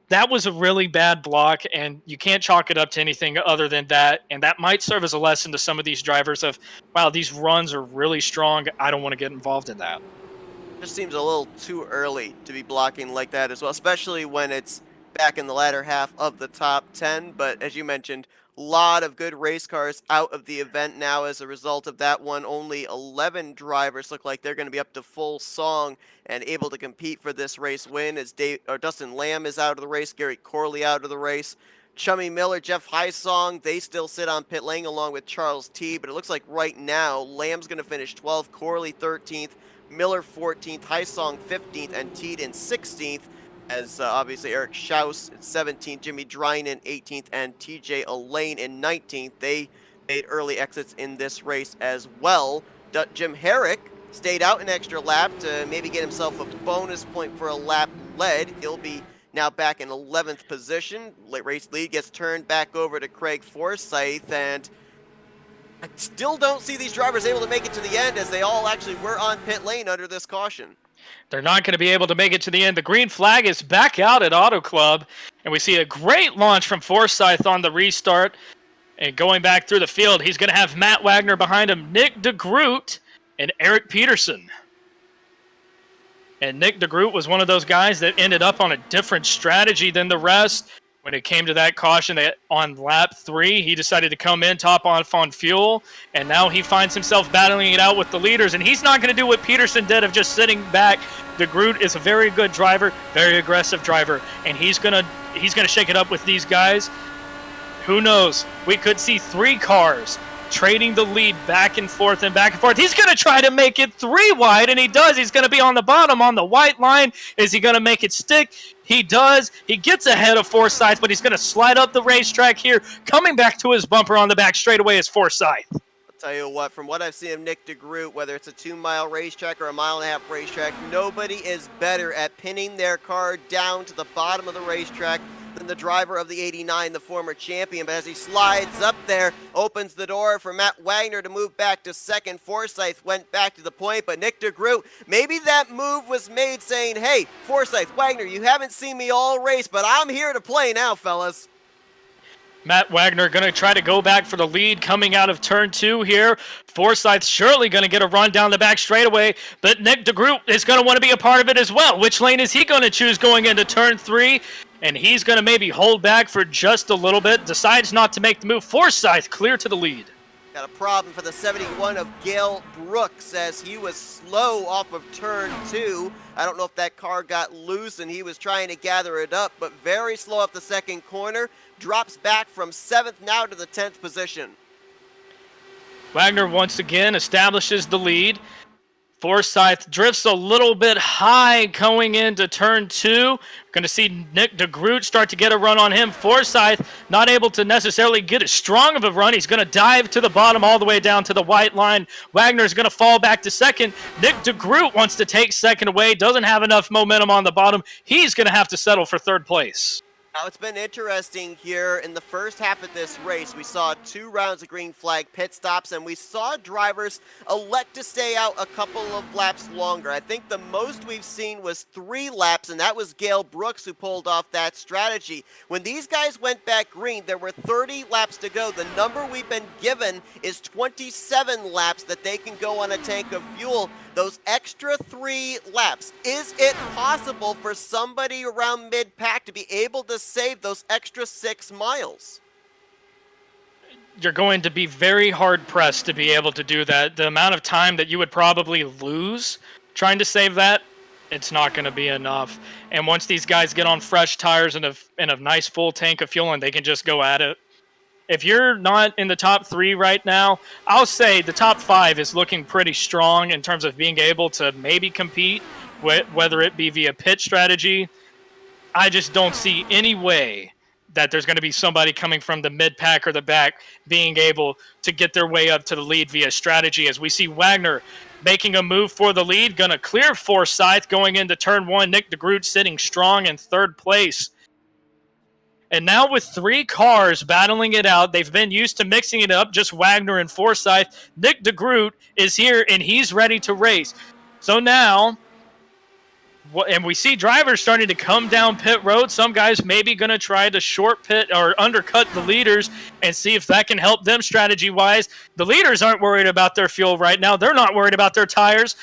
That was a really bad block, and you can't chalk it up to anything other than that. And that might serve as a lesson to some of these drivers of, wow, these runs are really strong. I don't want to get involved in that. Just seems a little too early to be blocking like that as well, especially when it's back in the latter half of the top 10. But as you mentioned, a lot of good race cars out of the event now as a result of that one. Only 11 drivers look like they're going to be up to full song and able to compete for this race win, as Dustin Lamb is out of the race, Gary Corley out of the race. Chummy Miller, Jeff Heisung, they still sit on pit lane along with Charles T. But it looks like right now Lamb's going to finish 12th, Corley 13th, Miller 14th, Heisung 15th, and Teed in 16th. As obviously Eric Shouse in 17th, Jimmy Dryden 18th, and TJ Elaine in 19th. They made early exits in this race as well. Jim Herrick stayed out an extra lap to maybe get himself a bonus point for a lap led. He'll be now back in 11th position. Race lead gets turned back over to Craig Forsyth, and I still don't see these drivers able to make it to the end, as they all actually were on pit lane under this caution. They're not going to be able to make it to the end. The green flag is back out at Auto Club, and we see a great launch from Forsyth on the restart. And going back through the field, he's going to have Matt Wagner behind him, Nick Degroot, and Eric Peterson. And Nick Degroot was one of those guys that ended up on a different strategy than the rest. When it came to that caution that on lap 3, he decided to come in top off on fuel, and now he finds himself battling it out with the leaders, and he's not going to do what Peterson did of just sitting back. Degroot is a very good driver, very aggressive driver, and he's gonna shake it up with these guys. Who knows? We could see 3 cars trading the lead back and forth and back and forth. He's going to try to make it 3 wide, and he does. He's going to be on the bottom on the white line. Is he going to make it stick? He does. He gets ahead of Forsyth, but he's going to slide up the racetrack here. Coming back to his bumper on the back straightaway is Forsyth. I'll tell you what, from what I've seen of Nick Degroot, whether it's a 2-mile racetrack or a 1.5-mile racetrack, nobody is better at pinning their car down to the bottom of the racetrack than the driver of the 89, the former champion. But as he slides up there, opens the door for Matt Wagner to move back to second. Forsyth went back to the point, but Nick Degroot, maybe that move was made saying, hey, Forsyth, Wagner, you haven't seen me all race, but I'm here to play now, fellas. Matt Wagner going to try to go back for the lead coming out of turn 2 here. Forsyth surely going to get a run down the back straightaway, but Nick Degroot is going to want to be a part of it as well. Which lane is he going to choose going into turn 3? And he's going to maybe hold back for just a little bit. Decides not to make the move. Forsyth clear to the lead. Got a problem for the 71 of Gail Brooks as he was slow off of turn 2. I don't know if that car got loose and he was trying to gather it up, but very slow up the second corner. Drops back from 7th now to the 10th position. Wagner once again establishes the lead. Forsyth drifts a little bit high going into turn 2. Going to see Nick Degroot start to get a run on him. Forsyth not able to necessarily get as strong of a run. He's going to dive to the bottom all the way down to the white line. Wagner's going to fall back to second. Nick Degroot wants to take second away. Doesn't have enough momentum on the bottom. He's going to have to settle for third place. Now, it's been interesting here in the first half of this race. We saw 2 rounds of green flag pit stops, and we saw drivers elect to stay out a couple of laps longer. I think the most we've seen was 3 laps, and that was Gail Brooks who pulled off that strategy. When these guys went back green, there were 30 laps to go. The number we've been given is 27 laps that they can go on a tank of fuel. Those extra 3 laps, is it possible for somebody around mid-pack to be able to save those extra 6 miles? You're going to be very hard-pressed to be able to do that. The amount of time that you would probably lose trying to save that, it's not going to be enough. And once these guys get on fresh tires and a nice full tank of fuel and they can just go at it, if you're not in the top 3 right now, I'll say the top 5 is looking pretty strong in terms of being able to maybe compete, whether it be via pit strategy. I just don't see any way that there's going to be somebody coming from the mid-pack or the back being able to get their way up to the lead via strategy. As we see Wagner making a move for the lead, going to clear Forsyth going into turn 1. Nick Degroot sitting strong in third place. And now with 3 cars battling it out, they've been used to mixing it up, just Wagner and Forsyth. Nick Degroot is here, and he's ready to race. So now, and we see drivers starting to come down pit road. Some guys maybe going to try to short pit or undercut the leaders and see if that can help them strategy-wise. The leaders aren't worried about their fuel right now. They're not worried about their tires.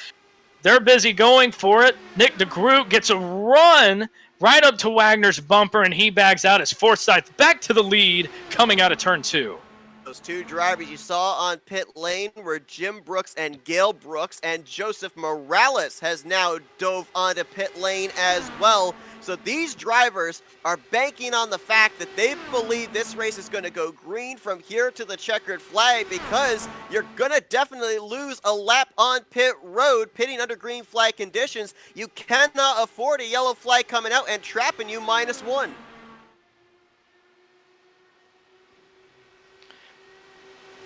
They're busy going for it. Nick Degroot gets a run right up to Wagner's bumper, and he bags out as Forsyth back to the lead coming out of turn 2. Those 2 drivers you saw on pit lane were Jim Brooks and Gail Brooks, and Joseph Morales has now dove onto pit lane as well. So these drivers are banking on the fact that they believe this race is going to go green from here to the checkered flag, because you're going to definitely lose a lap on pit road pitting under green flag conditions. You cannot afford a yellow flag coming out and trapping you -1.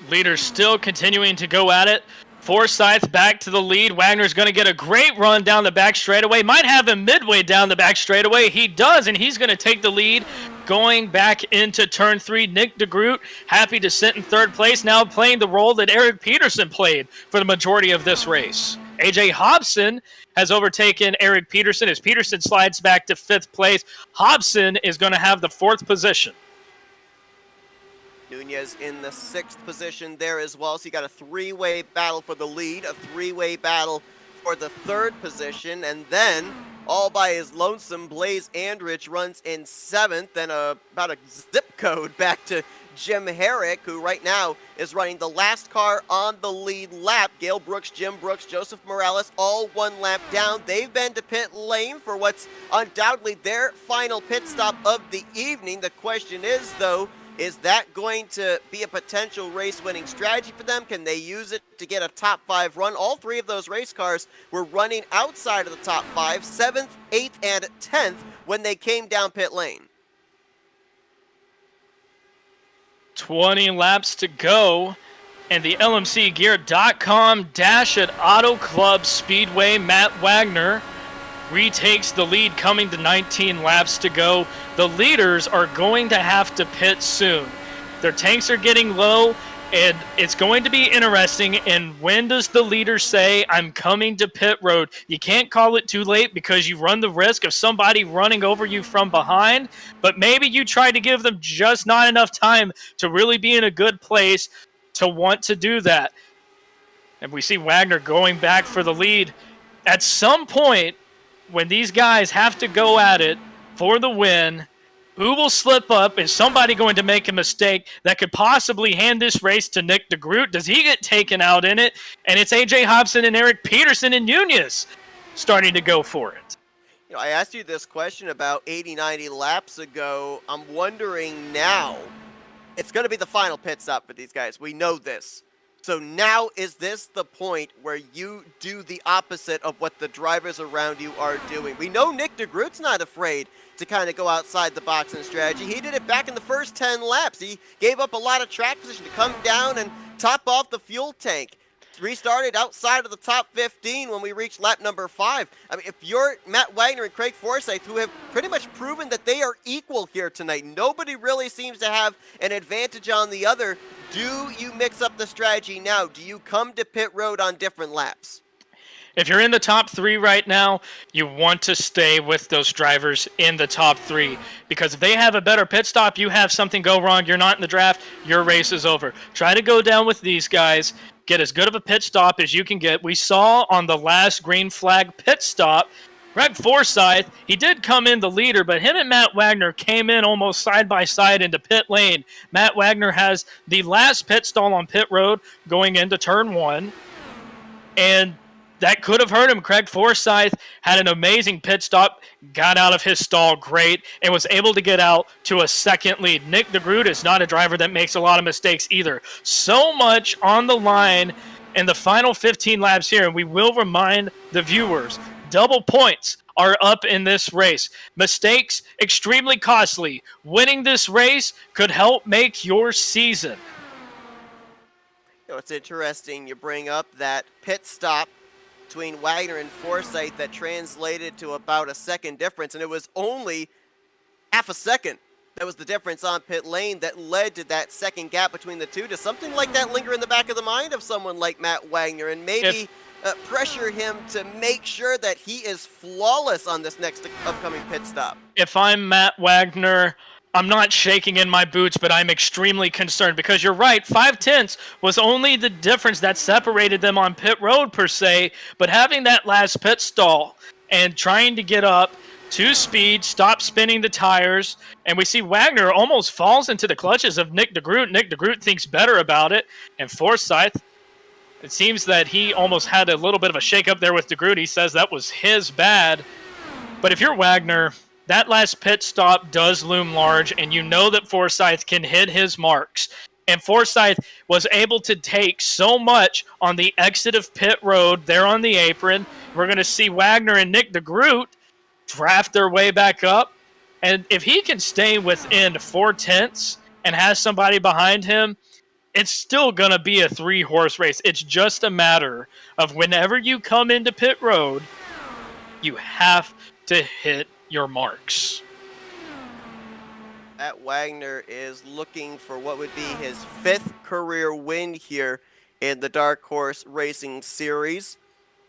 Leaders still continuing to go at it. Forsyth back to the lead. Wagner's going to get a great run down the back straightaway. Might have him midway down the back straightaway. He does, and he's going to take the lead going back into turn 3. Nick Degroot happy to sit in third place, now playing the role that Eric Peterson played for the majority of this race. AJ Hobson has overtaken Eric Peterson as Peterson slides back to 5th place. Hobson is going to have the 4th position. Nunez in the 6th position there as well. So you got a 3-way battle for the lead, a 3-way battle for the 3rd position, and then all by his lonesome, Blaze Andrich runs in 7th, and about a zip code back to Jim Herrick, who right now is running the last car on the lead lap. Gail Brooks, Jim Brooks, Joseph Morales, all 1 lap down. They've been to pit lane for what's undoubtedly their final pit stop of the evening. The question is, though, is that going to be a potential race-winning strategy for them? Can they use it to get a top 5 run? All 3 of those race cars were running outside of the top 5, 7th, 8th, and 10th when they came down pit lane. 20 laps to go, and the LMCgear.com dash at Auto Club Speedway. Matt Wagner retakes the lead coming to 19 laps to go. The leaders are going to have to pit soon. Their tanks are getting low. And it's going to be interesting. And when does the leader say, I'm coming to pit road? You can't call it too late because you run the risk of somebody running over you from behind. But maybe you try to give them just not enough time to really be in a good place to want to do that. And we see Wagner going back for the lead. At some point, when these guys have to go at it for the win, who will slip up? Is somebody going to make a mistake that could possibly hand this race to Nick Degroot? Does he get taken out in it? And it's AJ Hobson and Eric Peterson and Nunez starting to go for it. You know, I asked you this question about 80, 90 laps ago. I'm wondering now, it's going to be the final pit stop for these guys. We know this. So now is this the point where you do the opposite of what the drivers around you are doing? We know Nick Degroot's not afraid to kind of go outside the box in strategy. He did it back in the first 10 laps. He gave up a lot of track position to come down and top off the fuel tank. Restarted outside of the top 15 when we reached lap number 5. I mean, if you're Matt Wagner and Craig Forsyth, who have pretty much proven that they are equal here tonight, nobody really seems to have an advantage on the other. Do you mix up the strategy now? Do you come to pit road on different laps? If you're in the top 3 right now, you want to stay with those drivers in the top 3. Because if they have a better pit stop, you have something go wrong, you're not in the draft, your race is over. Try to go down with these guys. Get as good of a pit stop as you can get. We saw on the last green flag pit stop, Craig Forsyth, he did come in the leader, but him and Matt Wagner came in almost side by side into pit lane. Matt Wagner has the last pit stall on pit road going into turn 1. And that could have hurt him. Craig Forsyth had an amazing pit stop, got out of his stall great, and was able to get out to a second lead. Nick Degroot is not a driver that makes a lot of mistakes either. So much on the line in the final 15 laps here, and we will remind the viewers, double points are up in this race. Mistakes, extremely costly. Winning this race could help make your season. You know, it's interesting you bring up that pit stop between Wagner and Forsyth that translated to about a second difference, and it was only half a second. That was the difference on pit lane that led to that second gap between the two. Does something like that linger in the back of the mind of someone like Matt Wagner and maybe pressure him to make sure that he is flawless on this next upcoming pit stop? If I'm Matt Wagner, I'm not shaking in my boots, but I'm extremely concerned because you're right. 5/10 was only the difference that separated them on pit road per se, but having that last pit stall and trying to get up to speed, stop spinning the tires, and we see Wagner almost falls into the clutches of Nick Degroot. Nick Degroot thinks better about it, and Forsyth, it seems that he almost had a little bit of a shake-up there with Degroot. He says that was his bad, but if you're Wagner, that last pit stop does loom large, and you know that Forsyth can hit his marks. And Forsyth was able to take so much on the exit of pit road there on the apron. We're going to see Wagner and Nick Degroot draft their way back up. And if he can stay within 4/10 and has somebody behind him, it's still going to be a 3-horse race. It's just a matter of whenever you come into pit road, you have to hit your marks. Matt Wagner is looking for what would be his 5th career win here in the Dark Horse Racing Series.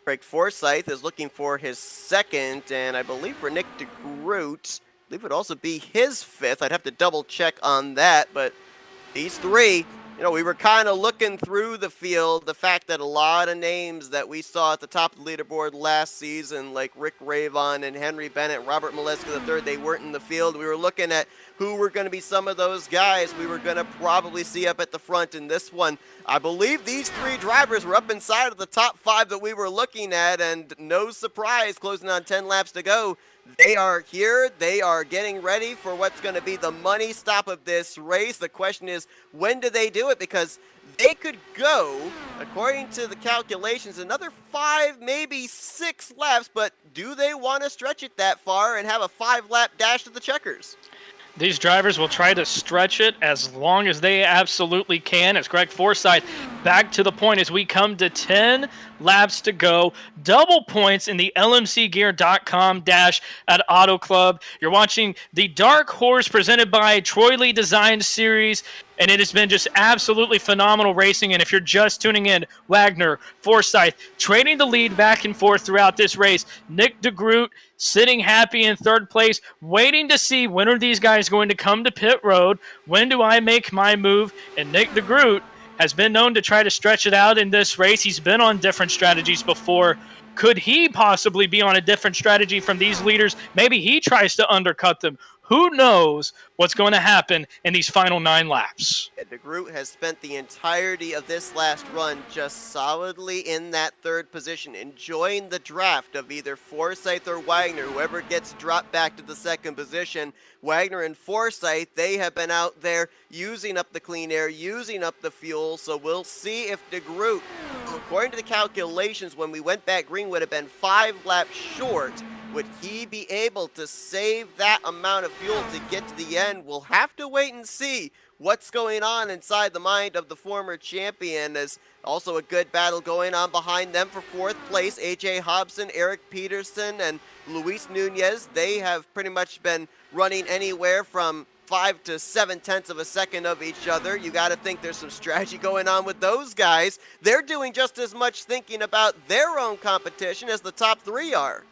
Craig Forsyth is looking for his 2nd, and I believe for Nick Degroot, I believe it would also be his 5th. I'd have to double check on that, but these 3, you know, we were kind of looking through the field, the fact that a lot of names that we saw at the top of the leaderboard last season, like Rick Ravon and Henry Bennett, Robert Molesky III, they weren't in the field. We were looking at who were going to be some of those guys we were going to probably see up at the front in this one. I believe these 3 drivers were up inside of the top 5 that we were looking at, and no surprise, closing on 10 laps to go. They are here. They are getting ready for what's going to be the money stop of this race. The question is, when do they do it? Because they could go, according to the calculations, another 5, maybe 6 laps, but do they want to stretch it that far and have a 5-lap dash to the checkers? These drivers will try to stretch it as long as they absolutely can. As Craig Forsyth back to the point as we come to 10 laps to go. Double points in the lmcgear.com dash at Auto Club. You're watching the Dark Horse presented by Troy Lee Design Series And it has been just absolutely phenomenal racing. And if you're just tuning in, Wagner, Forsyth, trading the lead back and forth throughout this race. Nick Degroot sitting happy in third place, waiting to see when are these guys going to come to pit road. When do I make my move? And Nick Degroot has been known to try to stretch it out in this race. He's been on different strategies before. Could he possibly be on a different strategy from these leaders? Maybe he tries to undercut them. Who knows what's going to happen in these final 9 laps? Degroot has spent the entirety of this last run just solidly in that third position, enjoying the draft of either Forsyth or Wagner, whoever gets dropped back to the second position. Wagner and Forsyth, they have been out there using up the clean air, using up the fuel, so we'll see if Degroot, according to the calculations, when we went back green, would have been 5 laps short. Would he be able to save that amount of fuel to get to the end? We'll have to wait and see what's going on inside the mind of the former champion. There's also a good battle going on behind them for 4th place. AJ Hobson, Eric Peterson, and Luis Nunez. They have pretty much been running anywhere from 5 to 7/10 of a second of each other. You got to think there's some strategy going on with those guys. They're doing just as much thinking about their own competition as the top 3 are.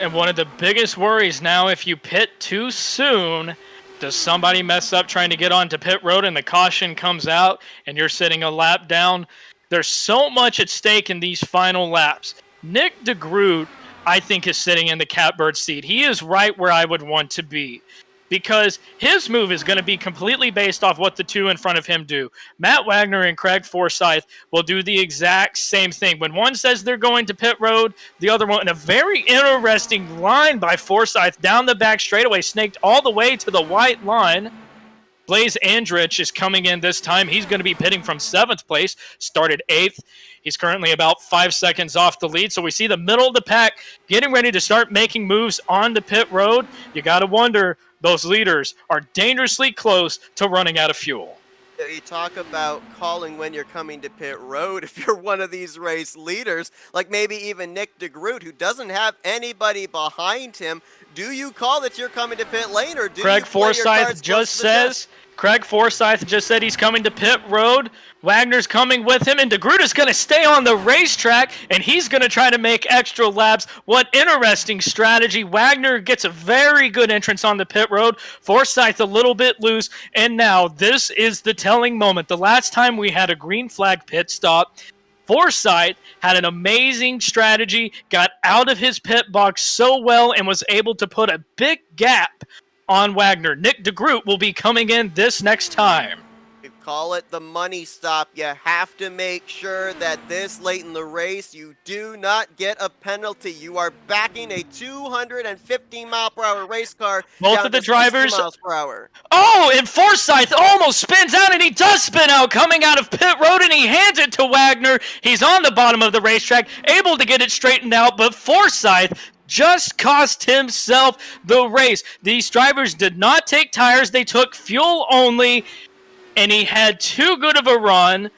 And one of the biggest worries now, if you pit too soon, does somebody mess up trying to get onto pit road and the caution comes out and you're sitting a lap down? There's so much at stake in these final laps. Nick Degroot, I think, is sitting in the catbird seat. He is right where I would want to be, because his move is going to be completely based off what the 2 in front of him do. Matt Wagner and Craig Forsyth will do the exact same thing. When one says they're going to pit road, the other one, in a very interesting line by Forsyth down the back straightaway, snaked all the way to the white line. Blaze Andrich is coming in this time. He's going to be pitting from 7th place, started 8th. He's currently about 5 seconds off the lead. So we see the middle of the pack getting ready to start making moves on the pit road. You got to wonder, those leaders are dangerously close to running out of fuel. You talk about calling when you're coming to pit road. If you're one of these race leaders, like maybe even Nick Degroot, who doesn't have anybody behind him, do you call that you're coming to pit lane, or do Craig you play your Forsyth cards just close to the chest? Craig Forsyth just said he's coming to pit road. Wagner's coming with him, and Degroot is going to stay on the racetrack, and he's going to try to make extra laps. What interesting strategy. Wagner gets a very good entrance on the pit road. Forsyth a little bit loose, and now this is the telling moment. The last time we had a green flag pit stop, Forsyth had an amazing strategy, got out of his pit box so well, and was able to put a big gap on Wagner. Nick Degroot will be coming in this next time. You call it the money stop. You have to make sure that this late in the race, you do not get a penalty. You are backing a 250-mile-per-hour race car Both down of the to 60 drivers. miles per hour. Oh, and Forsyth almost spins out, and he does spin out coming out of pit road, and he hands it to Wagner. He's on the bottom of the racetrack, able to get it straightened out, but Forsyth just cost himself the race. These drivers did not take tires. They took fuel only, and he had too good of a run.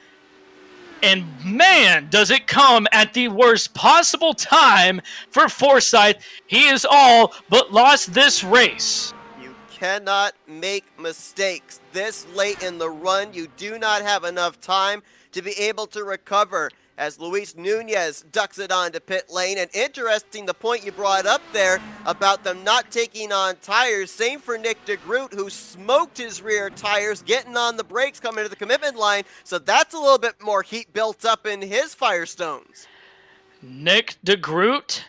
And man, does it come at the worst possible time for Forsyth. He is all but lost this race. You cannot make mistakes this late in the run. You do not have enough time to be able to recover, as Luis Nunez ducks it onto pit lane. And interesting, the point you brought up there about them not taking on tires. Same for Nick Degroot, who smoked his rear tires, getting on the brakes coming to the commitment line. So that's a little bit more heat built up in his Firestones. Nick Degroot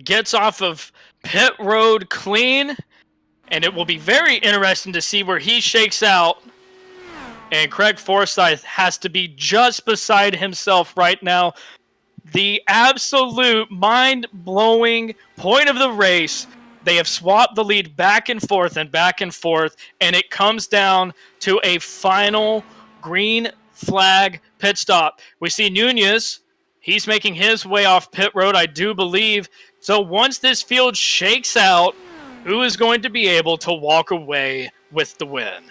gets off of pit road clean, and it will be very interesting to see where he shakes out. And Craig Forsyth has to be just beside himself right now. The absolute mind-blowing point of the race. They have swapped the lead back and forth, and it comes down to a final green flag pit stop. We see Nunez. He's making his way off pit road, I do believe. So once this field shakes out, who is going to be able to walk away with the win?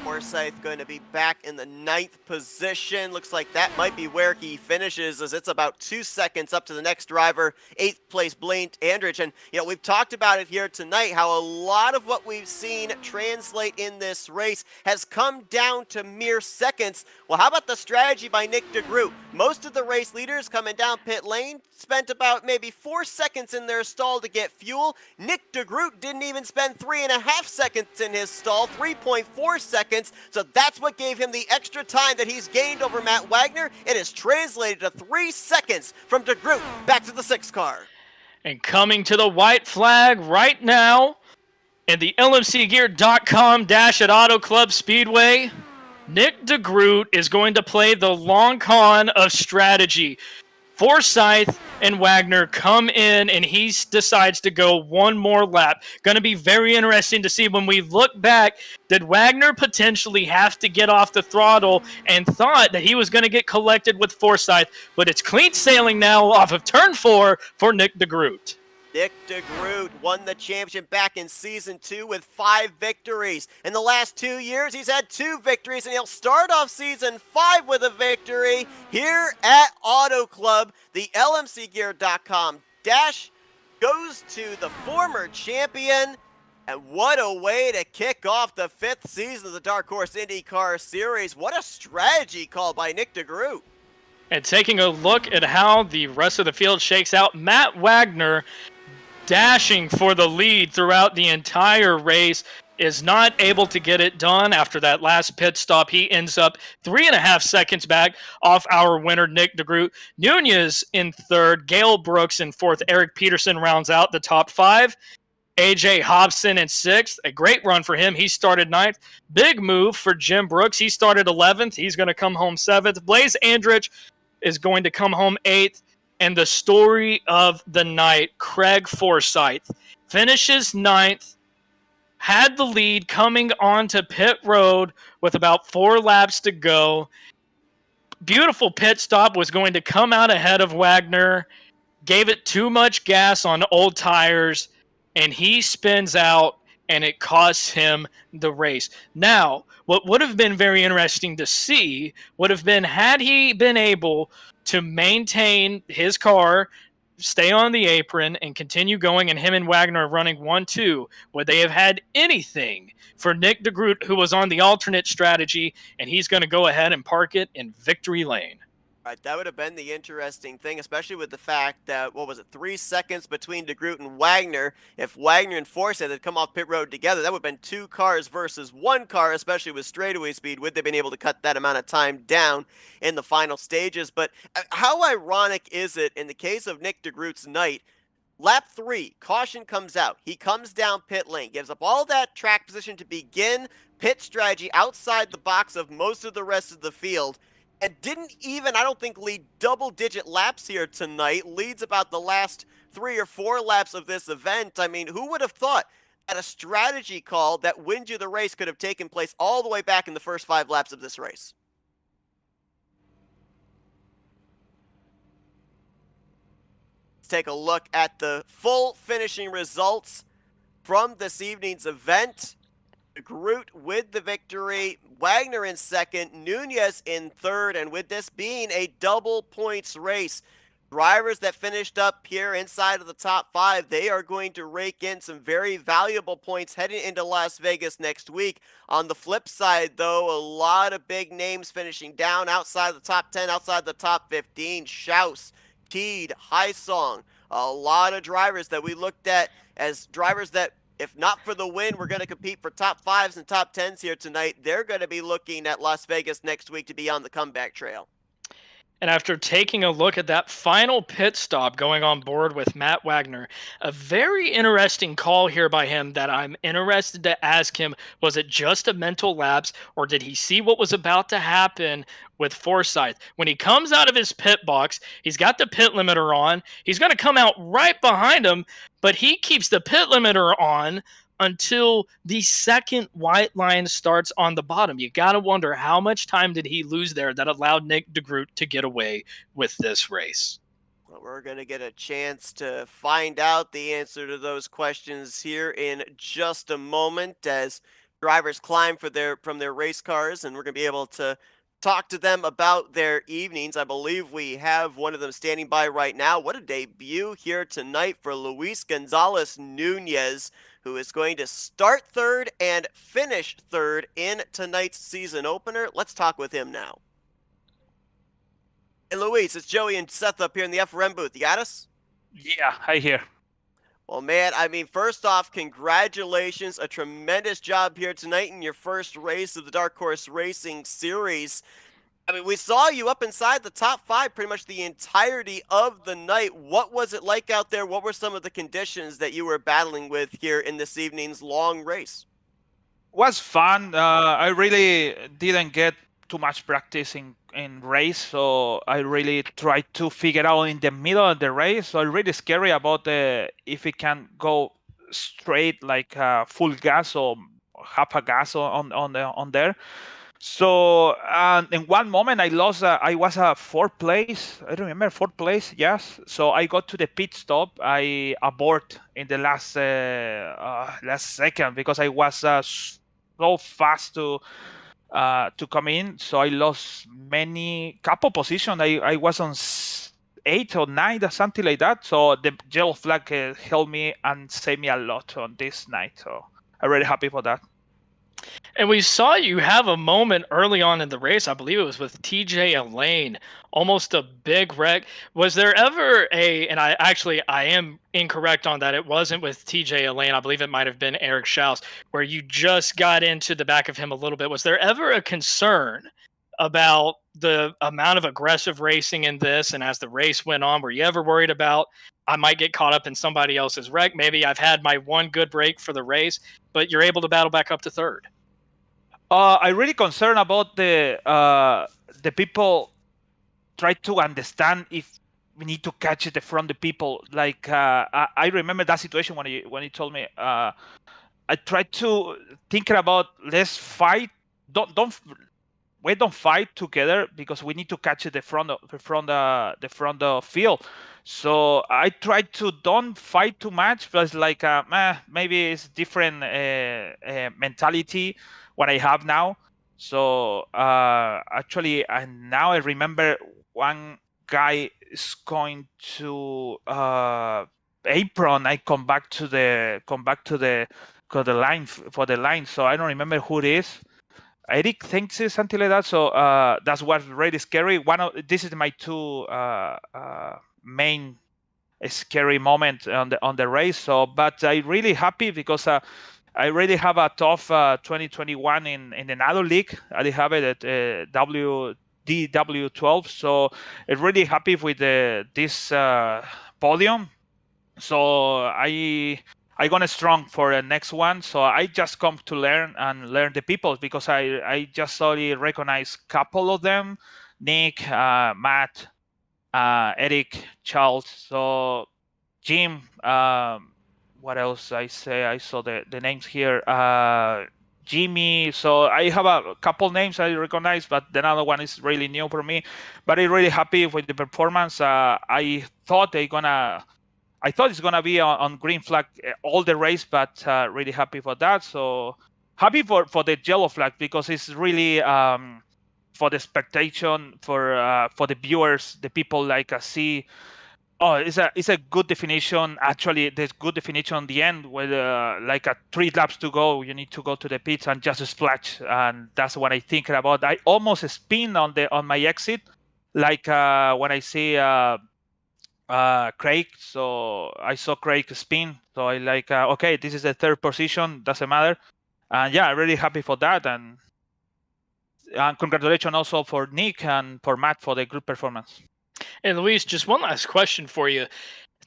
Forsyth going to be back in the 9th position. Looks like that might be where he finishes, as it's about 2 seconds up to the next driver, 8th place Blaine Andrich. And, we've talked about it here tonight, how a lot of what we've seen translate in this race has come down to mere seconds. Well, how about the strategy by Nick Degroot? Most of the race leaders coming down pit lane spent about maybe 4 seconds in their stall to get fuel. Nick Degroot didn't even spend 3.5 seconds in his stall, 3.4 seconds. So that's what gave him the extra time that he's gained over Matt Wagner. It is translated to 3 seconds from Degroot back to the 6th car. And coming to the white flag right now in the LMCgear.com dash at Auto Club Speedway, Nick Degroot is going to play the long con of strategy. Forsyth and Wagner come in, and he decides to go one more lap. Going to be very interesting to see when we look back. Did Wagner potentially have to get off the throttle and thought that he was going to get collected with Forsyth? But it's clean sailing now off of turn 4 for Nick Degroot. Nick Degroot won the championship back in Season 2 with 5 victories. In the last 2 years, he's had 2 victories, and he'll start off Season 5 with a victory here at Auto Club. The LMCgear.com dash goes to the former champion. And what a way to kick off the 5th season of the Dark Horse IndyCar Series. What a strategy call by Nick Degroot. And taking a look at how the rest of the field shakes out, Matt Wagner, dashing for the lead throughout the entire race, is not able to get it done after that last pit stop. He ends up 3.5 seconds back off our winner, Nick Degroot. Nunez in 3rd, Gail Brooks in 4th, Eric Peterson rounds out the top 5. AJ Hobson in 6th, a great run for him. He started 9th. Big move for Jim Brooks. He started 11th. He's going to come home 7th. Blaze Andrich is going to come home 8th. And the story of the night, Craig Forsyth finishes 9th, had the lead coming onto pit road with about 4 laps to go. Beautiful pit stop, was going to come out ahead of Wagner, gave it too much gas on old tires, and he spins out, and it costs him the race. Now, what would have been very interesting to see would have been, had he been able to maintain his car, stay on the apron, and continue going, and him and Wagner running 1-2, would they have had anything for Nick Degroot, who was on the alternate strategy, and he's going to go ahead and park it in victory lane? Right, that would have been the interesting thing, especially with the fact that, 3 seconds between Degroot and Wagner. If Wagner and Forsyth had come off pit road together, that would have been 2 cars versus 1 car, especially with straightaway speed. Would they have been able to cut that amount of time down in the final stages? But how ironic is it in the case of Nick Degroot's night? Lap 3, caution comes out. He comes down pit lane, gives up all that track position to begin pit strategy outside the box of most of the rest of the field, and didn't even, I don't think, lead double-digit laps here tonight. Leads about the last 3 or 4 laps of this event. I mean, who would have thought that a strategy call that wins you the race could have taken place all the way back in the first 5 laps of this race? Let's take a look at the full finishing results from this evening's event. Degroot with the victory, Wagner in 2nd, Nunez in 3rd, and with this being a double points race, drivers that finished up here inside of the top 5, they are going to rake in some very valuable points heading into Las Vegas next week. On the flip side, though, a lot of big names finishing down outside of the top 10, outside the top 15. Shouse, Teed, Highsong, a lot of drivers that we looked at as drivers that, if not for the win, we're going to compete for top 5s and top 10s here tonight. They're going to be looking at Las Vegas next week to be on the comeback trail. And after taking a look at that final pit stop going on board with Matt Wagner, a very interesting call here by him that I'm interested to ask him, was it just a mental lapse, or did he see what was about to happen with Forsyth? When he comes out of his pit box, he's got the pit limiter on. He's going to come out right behind him, but he keeps the pit limiter on until the second white line starts on the bottom. You got to wonder, how much time did he lose there that allowed Nick Degroot to get away with this race? Well, we're going to get a chance to find out the answer to those questions here in just a moment, as drivers climb from their race cars, and we're going to be able to talk to them about their evenings. I believe we have one of them standing by right now. What a debut here tonight for Luis Gonzalez Nunez, who is going to start third and finish third in tonight's season opener. Let's talk with him now. Hey, Luis, it's Joey and Seth up here in the FRM booth. You got us? Yeah, hi here. Well, man, I mean, first off, congratulations. A tremendous job here tonight in your first race of the Dark Horse Racing Series. I mean, we saw you up inside the top 5 pretty much the entirety of the night. What was it like out there? What were some of the conditions that you were battling with here in this evening's long race? Was fun. I really didn't get too much practice in race, so I really tried to figure out in the middle of the race. So I'm really scary about if it can go straight like full gas or half a gas on there. So in one moment I lost. I was a fourth place. I remember fourth place. Yes. So I got to the pit stop. I abort in the last second because I was so fast to come in. So I lost couple positions. I was on 8 or 9 or something like that. So the yellow flag helped me and saved me a lot on this night. So I'm really happy for that. And we saw you have a moment early on in the race. I believe it was with TJ Elaine, almost a big wreck. Was there ever and I am incorrect on that. It wasn't with TJ Elaine. I believe it might have been Eric Shouse, where you just got into the back of him a little bit. Was there ever a concern about the amount of aggressive racing in this? And as the race went on, were you ever worried about, I might get caught up in somebody else's wreck? Maybe I've had my one good break for the race, but you're able to battle back up to third. I'm really concerned about the people try to understand if we need to catch it from the people. Like I remember that situation when he told me. I tried to think about let's fight. Don't fight together because we need to catch it the front of field. So I tried to don't fight too much, but it's like maybe it's different mentality what I have now. So actually, now I remember one guy is going to apron. I come back to the line for the line. So I don't remember who it is. Eric thinks it's something like that. So that's what's really scary. This is my 2 main scary moment on the race. So, but I'm really happy because I really have a tough 2021 in another league. I have it at DW12. So I'm really happy with this podium. So I gonna strong for the next one. So I just come to learn the people because I just only recognize couple of them, Nick, Matt, Eric, Charles. So Jim, what else I saw the names here, Jimmy. So I have a couple names I recognize, but the other one is really new for me. But I'm really happy with the performance. I thought it's gonna be on green flag all the race, but really happy for that. So happy for the yellow flag because it's really for the expectation for the viewers, the people like see. Oh, it's a good definition. Actually, there's good definition on the end where like 3 laps to go, you need to go to the pits and just splash, and that's what I think about. I almost spin on my exit, like when I see. Craig, so I saw Craig spin, so I like okay, this is the 3rd position, doesn't matter, and yeah, I'm really happy for that, and congratulations also for Nick and for Matt for the good performance. And Luis, just one last question for you.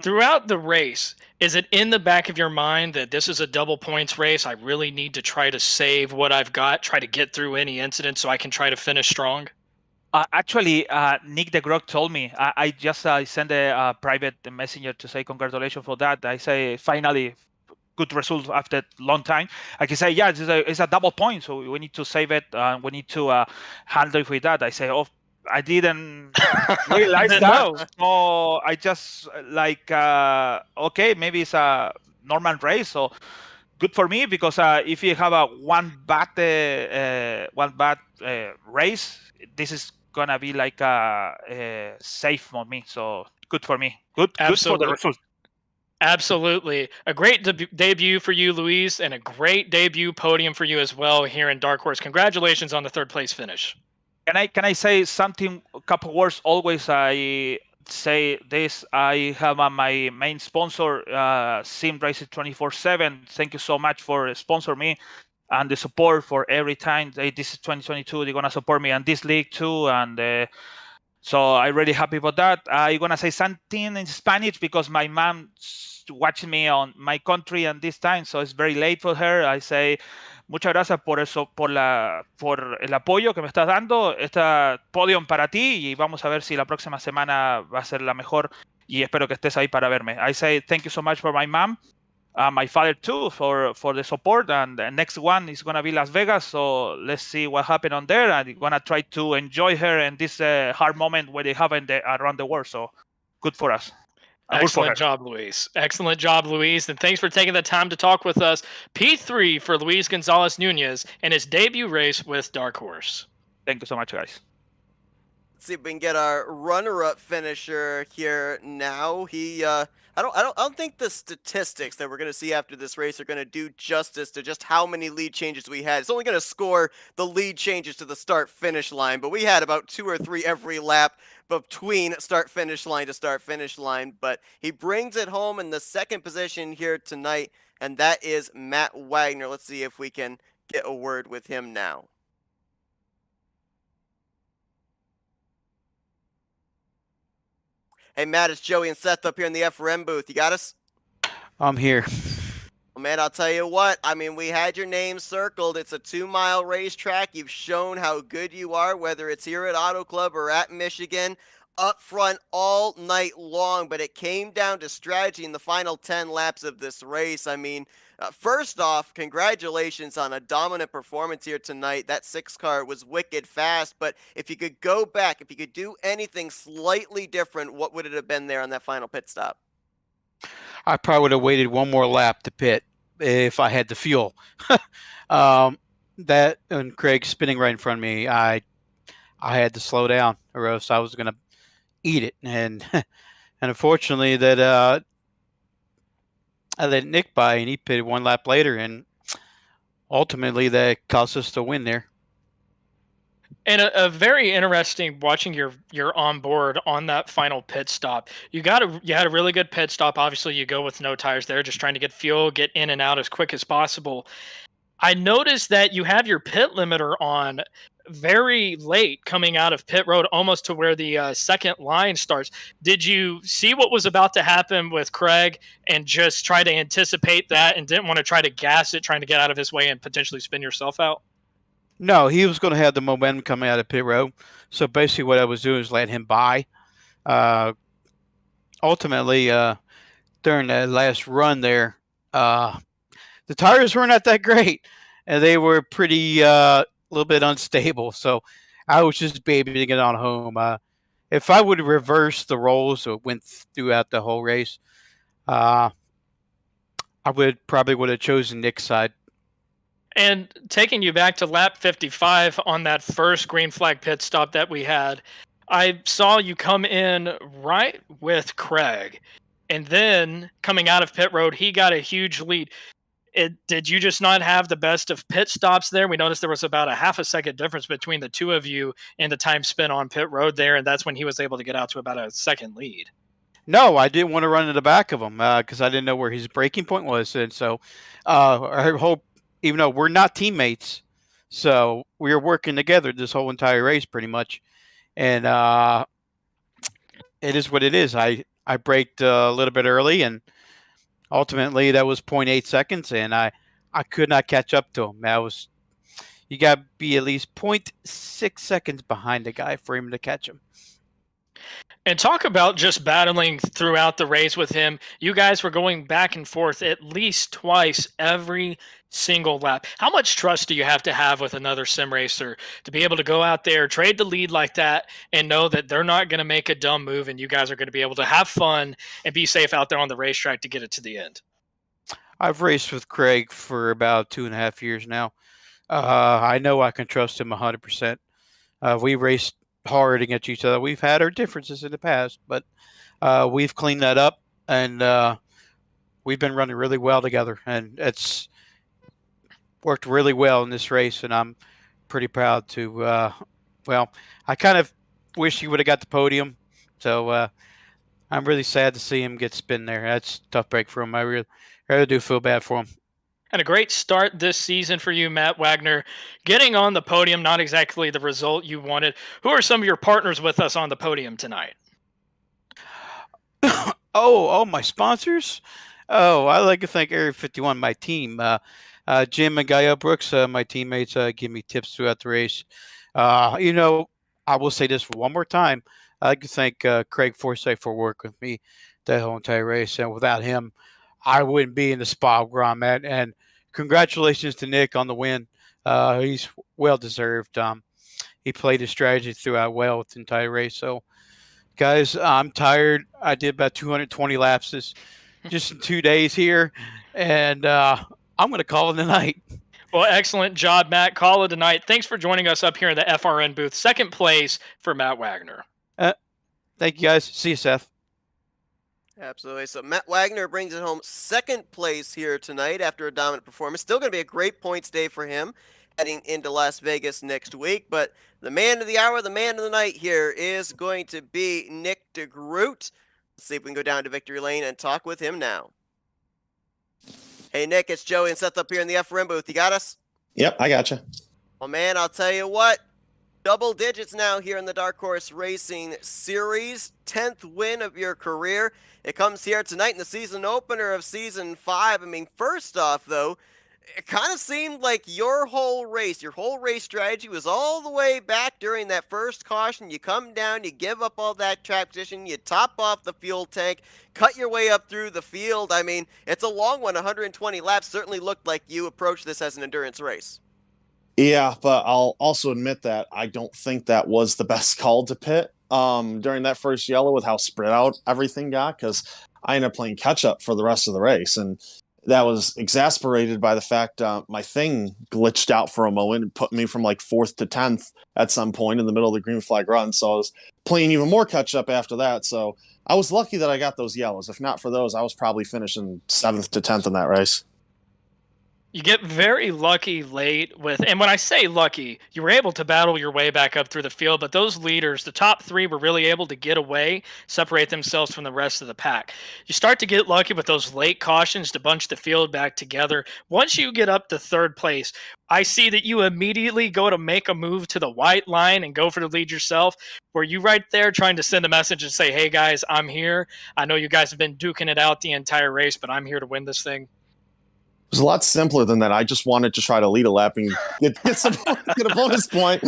Throughout the race, is it in the back of your mind that this is a double points race? I really need to try to save what I've got, try to get through any incident so I can try to finish strong? Actually, Nick Degroot told me. I just sent a private messenger to say congratulations for that. I say finally good result after a long time. I can say yeah, it's a double point, so we need to save it. We need to handle it with that. I say I didn't realize that. No. So I just like okay, maybe it's a normal race. So good for me because if you have a one bad race, this is gonna be like safe for me. So good for me. Good for the result. Absolutely. A great debut for you, Luis, and a great debut podium for you as well here in Dark Horse. Congratulations on the third place finish. Can I say something? A couple words. Always I say this. I have my main sponsor, Sim Racing 24/7. Thank you so much for sponsoring me and the support for every time. This is 2022. They're gonna support me and this league too. And so I'm really happy about that. I'm gonna say something in Spanish because my mom's watching me on my country and this time, so it's very late for her. I say muchas gracias por eso, por el apoyo que me estás dando. Esta podium para ti y vamos a ver si la próxima semana va a ser la mejor y espero que estés ahí para verme. I say thank you so much for my mom. My father too for the support, and the next one is gonna be Las Vegas, so let's see what happened on there. I'm gonna try to enjoy her in this hard moment where they have around the world, so good for us. Excellent job, Luis. Excellent job, Luis, and thanks for taking the time to talk with us. P3 for Luis Gonzalez Nunez and his debut race with Dark Horse. Thank you so much, guys. Let's see if we can get our runner-up finisher here now. I don't think the statistics that we're going to see after this race are going to do justice to just how many lead changes we had. It's only going to score the lead changes to the start-finish line, but we had about 2 or 3 every lap between start-finish line to start-finish line. But he brings it home in the second position here tonight, and that is Matt Wagner. Let's see if we can get a word with him now. Hey, Matt, it's Joey and Seth up here in the FRM booth. You got us? I'm here. Well, man, I'll tell you what. I mean, we had your name circled. It's a 2-mile racetrack. You've shown how good you are, whether it's here at Auto Club or at Michigan, up front all night long. But it came down to strategy in the final 10 laps of this race. I mean, first off, congratulations on a dominant performance here tonight. That 6 car was wicked fast, but if you could go back, if you could do anything slightly different, what would it have been there on that final pit stop? I probably would have waited one more lap to pit if I had the fuel. That and Craig spinning right in front of me, I had to slow down or else I was going to eat it. And unfortunately that I let Nick by, and he pitted one lap later, and ultimately that cost us the win there. And a very interesting watching your on board on that final pit stop. You had a really good pit stop. Obviously, you go with no tires there, just trying to get fuel, get in and out as quick as possible. I noticed that you have your pit limiter on very late coming out of pit road, almost to where the second line starts. Did you see what was about to happen with Craig and just try to anticipate that and didn't want to try to gas it, trying to get out of his way and potentially spin yourself out? No, he was going to have the momentum coming out of pit road. So basically what I was doing is letting him by. Ultimately, during the last run there, the tires were not that great, and they were pretty a little bit unstable. So I was just babying it on home. If I would have reversed the roles or went throughout the whole race, I would have chosen Nick's side. And taking you back to lap 55 on that first green flag pit stop that we had, I saw you come in right with Craig. And then coming out of pit road, he got a huge lead. Did you just not have the best of pit stops there? We noticed there was about a half a second difference between the two of you in the time spent on pit road there, and that's when he was able to get out to about a second lead. No, I didn't want to run in the back of him because I didn't know where his braking point was. And so I hope, even though we're not teammates, so we were working together this whole entire race pretty much. And it is what it is. I braked a little bit early, and ultimately that was 0.8 seconds, and I could not catch up to him. You got to be at least 0.6 seconds behind the guy for him to catch him. And talk about just battling throughout the race with him. You guys were going back and forth at least twice every single lap. How much trust do you have to have with another sim racer to be able to go out there, trade the lead like that, and know that they're not going to make a dumb move and you guys are going to be able to have fun and be safe out there on the racetrack to get it to the end? I've raced with Craig for about 2.5 years now. I know I can trust him 100%. We raced hard against each other. We've had our differences in the past, but we've cleaned that up, and we've been running really well together, and it's worked really well in this race, and I'm pretty proud to. Well, I kind of wish he would have got the podium, so I'm really sad to see him get spin there. That's a tough break for him. I really do feel bad for him. And a great start this season for you, Matt Wagner. Getting on the podium, not exactly the result you wanted. Who are some of your partners with us on the podium tonight? Oh, my sponsors. Oh, I like to thank Area 51, my team. Jim and Gail Brooks, my teammates, give me tips throughout the race. I will say this one more time. I'd like to thank Craig Forsyth for working with me the whole entire race. And without him, I wouldn't be in the spot where I'm at. And congratulations to Nick on the win. He's well deserved. He played his strategy throughout well with the entire race. So, guys, I'm tired. I did about 220 laps just in 2 days here. And I'm going to call it a night. Well, excellent job, Matt. Call it a night. Thanks for joining us up here in the FRN booth. Second place for Matt Wagner. Thank you, guys. See you, Seth. Absolutely. So Matt Wagner brings it home second place here tonight after a dominant performance. Still going to be a great points day for him heading into Las Vegas next week. But the man of the hour, the man of the night here is going to be Nick Degroot. Let's see if we can go down to Victory Lane and talk with him now. Hey, Nick, it's Joey and Seth up here in the FRM booth. You got us? Yep, I gotcha. Well, man, I'll tell you what. Double digits now here in the Dark Horse Racing Series. 10th win of your career. It comes here tonight in the season opener of Season 5. I mean, first off, though, it kind of seemed like your whole race strategy was all the way back during that first caution. You come down, you give up all that track position, you top off the fuel tank, cut your way up through the field. I mean, it's a long one, 120 laps. Certainly looked like you approached this as an endurance race. Yeah, but I'll also admit that I don't think that was the best call to pit during that first yellow with how spread out everything got, because I ended up playing catch up for the rest of the race, and that was exasperated by the fact my thing glitched out for a moment and put me from like 4th to 10th at some point in the middle of the green flag run. So I was playing even more catch up after that. So I was lucky that I got those yellows. If not for those, I was probably finishing 7th to 10th in that race. You get very lucky late with, and when I say lucky, you were able to battle your way back up through the field, but those leaders, the top three, were really able to get away, separate themselves from the rest of the pack. You start to get lucky with those late cautions to bunch the field back together. Once you get up to third place, I see that you immediately go to make a move to the white line and go for the lead yourself. Were you right there trying to send a message and say, hey guys, I'm here. I know you guys have been duking it out the entire race, but I'm here to win this thing. It was a lot simpler than that. I just wanted to try to lead a lap and get a bonus point.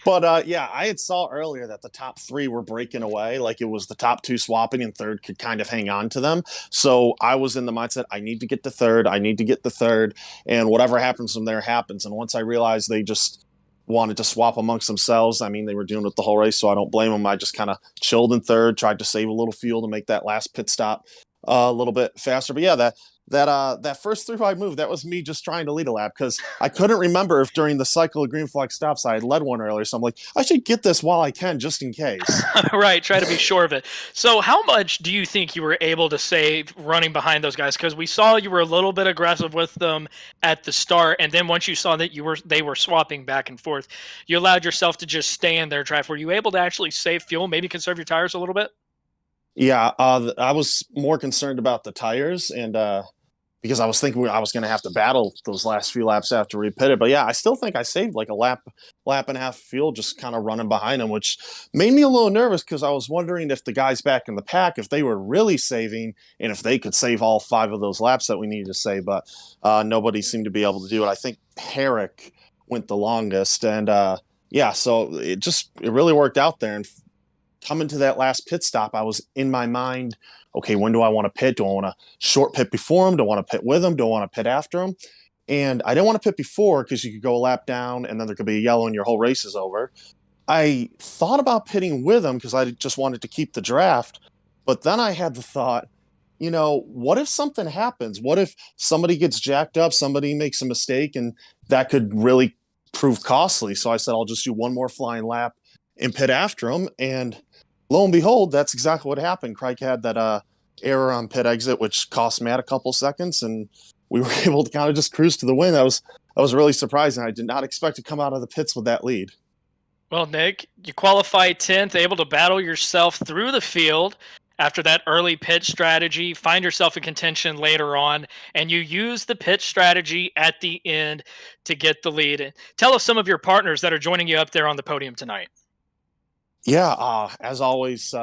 But yeah, I had saw earlier that the top three were breaking away. Like it was the top two swapping and third could kind of hang on to them. So I was in the mindset, I need to get to third. I need to get the third. And whatever happens from there happens. And once I realized they just wanted to swap amongst themselves, I mean, they were doing it the whole race, so I don't blame them. I just kind of chilled in third, tried to save a little fuel to make that last pit stop a little bit faster. But yeah, that first 3-wide move, that was me just trying to lead a lap, because I couldn't remember if during the cycle of green flag stops I had led one earlier. So I'm like, I should get this while I can, just in case. Right, try to be sure of it. So how much do you think you were able to save running behind those guys? Because we saw you were a little bit aggressive with them at the start, and then once you saw that they were swapping back and forth, you allowed yourself to just stay in their drive. Were you able to actually save fuel, maybe conserve your tires a little bit? Yeah, I was more concerned about the tires, and because I was thinking I was going to have to battle those last few laps after we pitted. But yeah, I still think I saved like a lap and a half of fuel just kind of running behind them, which made me a little nervous, because I was wondering if the guys back in the pack, if they were really saving and if they could save all 5 of those laps that we needed to save. But nobody seemed to be able to do it. I think Herrick went the longest. And yeah, so it really worked out there. And coming to that last pit stop, I was in my mind, okay, when do I want to pit? Do I want to short pit before him? Do I want to pit with him? Do I want to pit after him? And I didn't want to pit before, because you could go a lap down and then there could be a yellow and your whole race is over. I thought about pitting with him because I just wanted to keep the draft. But then I had the thought, what if something happens? What if somebody gets jacked up, somebody makes a mistake, and that could really prove costly? So I said, I'll just do one more flying lap and pit after him. And lo and behold, that's exactly what happened. Craig had that error on pit exit, which cost Matt a couple seconds, and we were able to kind of just cruise to the win. That was really surprising. I did not expect to come out of the pits with that lead. Well, Nick, you qualified 10th, able to battle yourself through the field after that early pit strategy, find yourself in contention later on, and you use the pit strategy at the end to get the lead. Tell us some of your partners that are joining you up there on the podium tonight. Yeah, as always,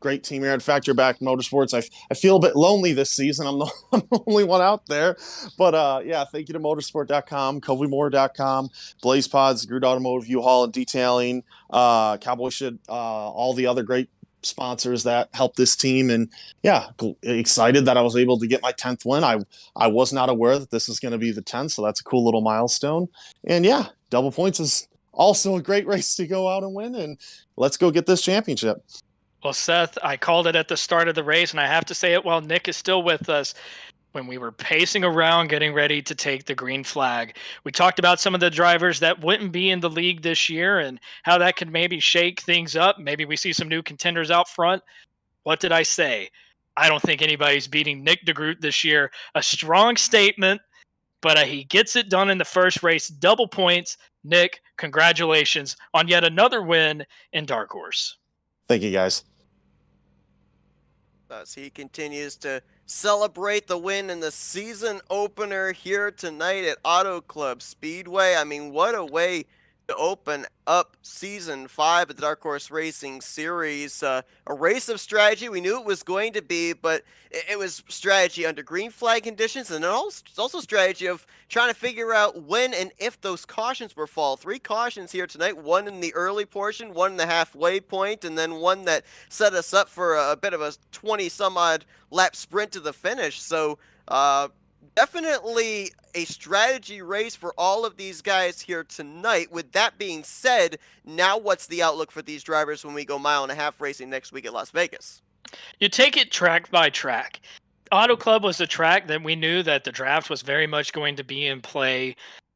great team here at Factory Back Motorsports. I feel a bit lonely this season. I'm the only one out there. But yeah, thank you to motorsport.com, CoveyMoore.com, Blaze Pods, Degroot Automotive, U-Haul and Detailing, Cowboy Shit, all the other great sponsors that help this team. And yeah, excited that I was able to get my 10th win. I was not aware that this is going to be the 10th, so that's a cool little milestone. And yeah, double points is also a great race to go out and win, and let's go get this championship. Well, Seth, I called it at the start of the race, and I have to say it while Nick is still with us. When we were pacing around getting ready to take the green flag, we talked about some of the drivers that wouldn't be in the league this year and how that could maybe shake things up. Maybe we see some new contenders out front. What did I say? I don't think anybody's beating Nick Degroot this year. A strong statement, but he gets it done in the first race. Double points. Nick, congratulations on yet another win in Dark Horse. Thank you, guys. As he continues to celebrate the win in the season opener here tonight at Auto Club Speedway. I mean, what a way to open up Season 5 of the Dark Horse Racing Series. A race of strategy. We knew it was going to be, but it was strategy under green flag conditions, and also strategy of trying to figure out when and if those cautions were fall. 3 cautions here tonight, one in the early portion, one in the halfway point, and then one that set us up for a bit of a 20-some-odd lap sprint to the finish. So, definitely a strategy race for all of these guys here tonight. With that being said, now what's the outlook for these drivers when we go mile-and-a-half racing next week at Las Vegas? You take it track by track. Auto Club was a track that we knew that the draft was very much going to be in play.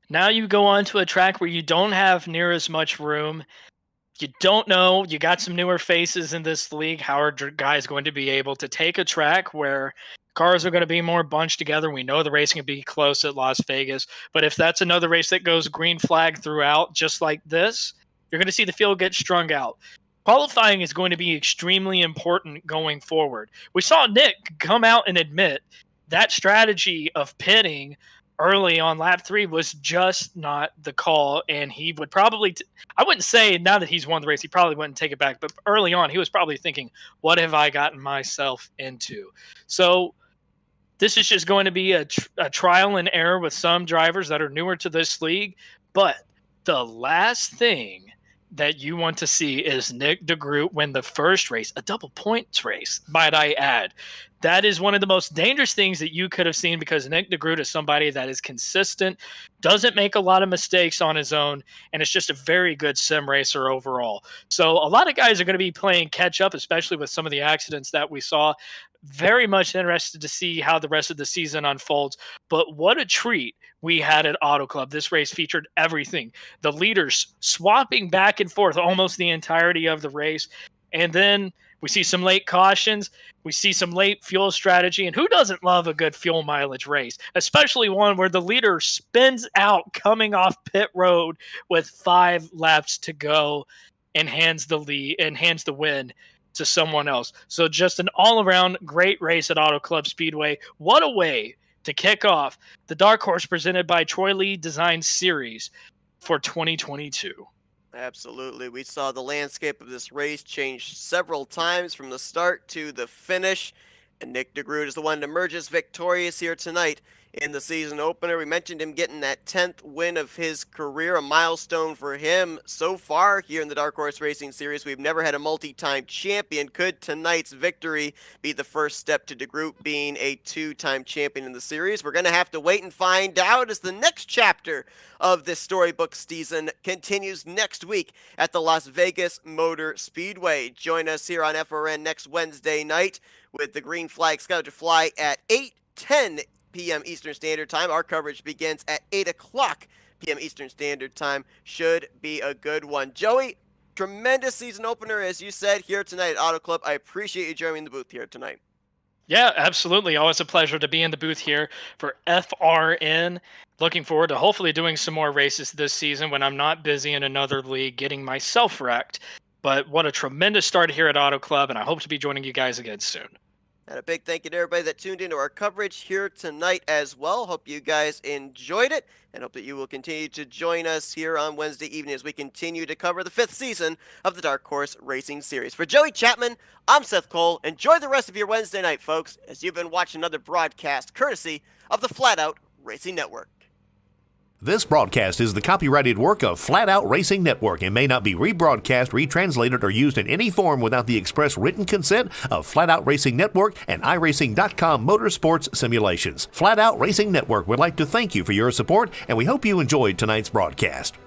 Now you go on to a track where you don't have near as much room. You don't know. You got some newer faces in this league. How are guys going to be able to take a track where cars are going to be more bunched together? We know the racing can be close at Las Vegas, but if that's another race that goes green flag throughout, just like this, you're going to see the field get strung out. Qualifying is going to be extremely important going forward. We saw Nick come out and admit that strategy of pitting early on lap 3 was just not the call, and he would probably I wouldn't say now that he's won the race he probably wouldn't take it back, but early on he was probably thinking, what have I gotten myself into? So this is just going to be a trial and error with some drivers that are newer to this league. But the last thing that you want to see is Nick Degroot win the first race, a double points race, might I add. That is one of the most dangerous things that you could have seen, because Nick Degroot is somebody that is consistent, doesn't make a lot of mistakes on his own, and is just a very good sim racer overall. So a lot of guys are going to be playing catch up, especially with some of the accidents that we saw. Very much interested to see how the rest of the season unfolds. But what a treat we had at Auto Club. This race featured everything. The leaders swapping back and forth almost the entirety of the race. And then we see some late cautions. We see some late fuel strategy. And who doesn't love a good fuel mileage race? Especially one where the leader spins out coming off pit road with 5 laps to go and hands the lead and hands the win to someone else. So just an all-around great race at Auto Club Speedway. What a way to kick off the Dark Horse presented by Troy Lee Design Series for 2022. Absolutely. We saw the landscape of this race change several times from the start to the finish, and Nick Degroot is the one that emerges victorious here tonight in the season opener. We mentioned him getting that 10th win of his career, a milestone for him so far here in the Dark Horse Racing Series. We've never had a multi-time champion. Could tonight's victory be the first step to Degroot being a 2-time champion in the series? We're going to have to wait and find out as the next chapter of this storybook season continues next week at the Las Vegas Motor Speedway. Join us here on FRN next Wednesday night with the green flag scheduled to fly at 8:10 p.m. Eastern Standard Time. Our coverage begins at 8 o'clock p.m. Eastern Standard Time. Should be a good one. Joey, tremendous season opener, as you said, here tonight at Auto Club. I appreciate you joining the booth here tonight. Yeah, absolutely. Always a pleasure to be in the booth here for FRN. Looking forward to hopefully doing some more races this season when I'm not busy in another league getting myself wrecked. But what a tremendous start here at Auto Club, and I hope to be joining you guys again soon. And a big thank you to everybody that tuned into our coverage here tonight as well. Hope you guys enjoyed it, and hope that you will continue to join us here on Wednesday evening as we continue to cover the 5th season of the Dark Horse Racing Series. For Joey Chapman, I'm Seth Cole. Enjoy the rest of your Wednesday night, folks, as you've been watching another broadcast courtesy of the Flatout Racing Network. This broadcast is the copyrighted work of Flatout Racing Network and may not be rebroadcast, retranslated, or used in any form without the express written consent of Flatout Racing Network and iRacing.com Motorsports Simulations. Flatout Racing Network would like to thank you for your support, and we hope you enjoyed tonight's broadcast.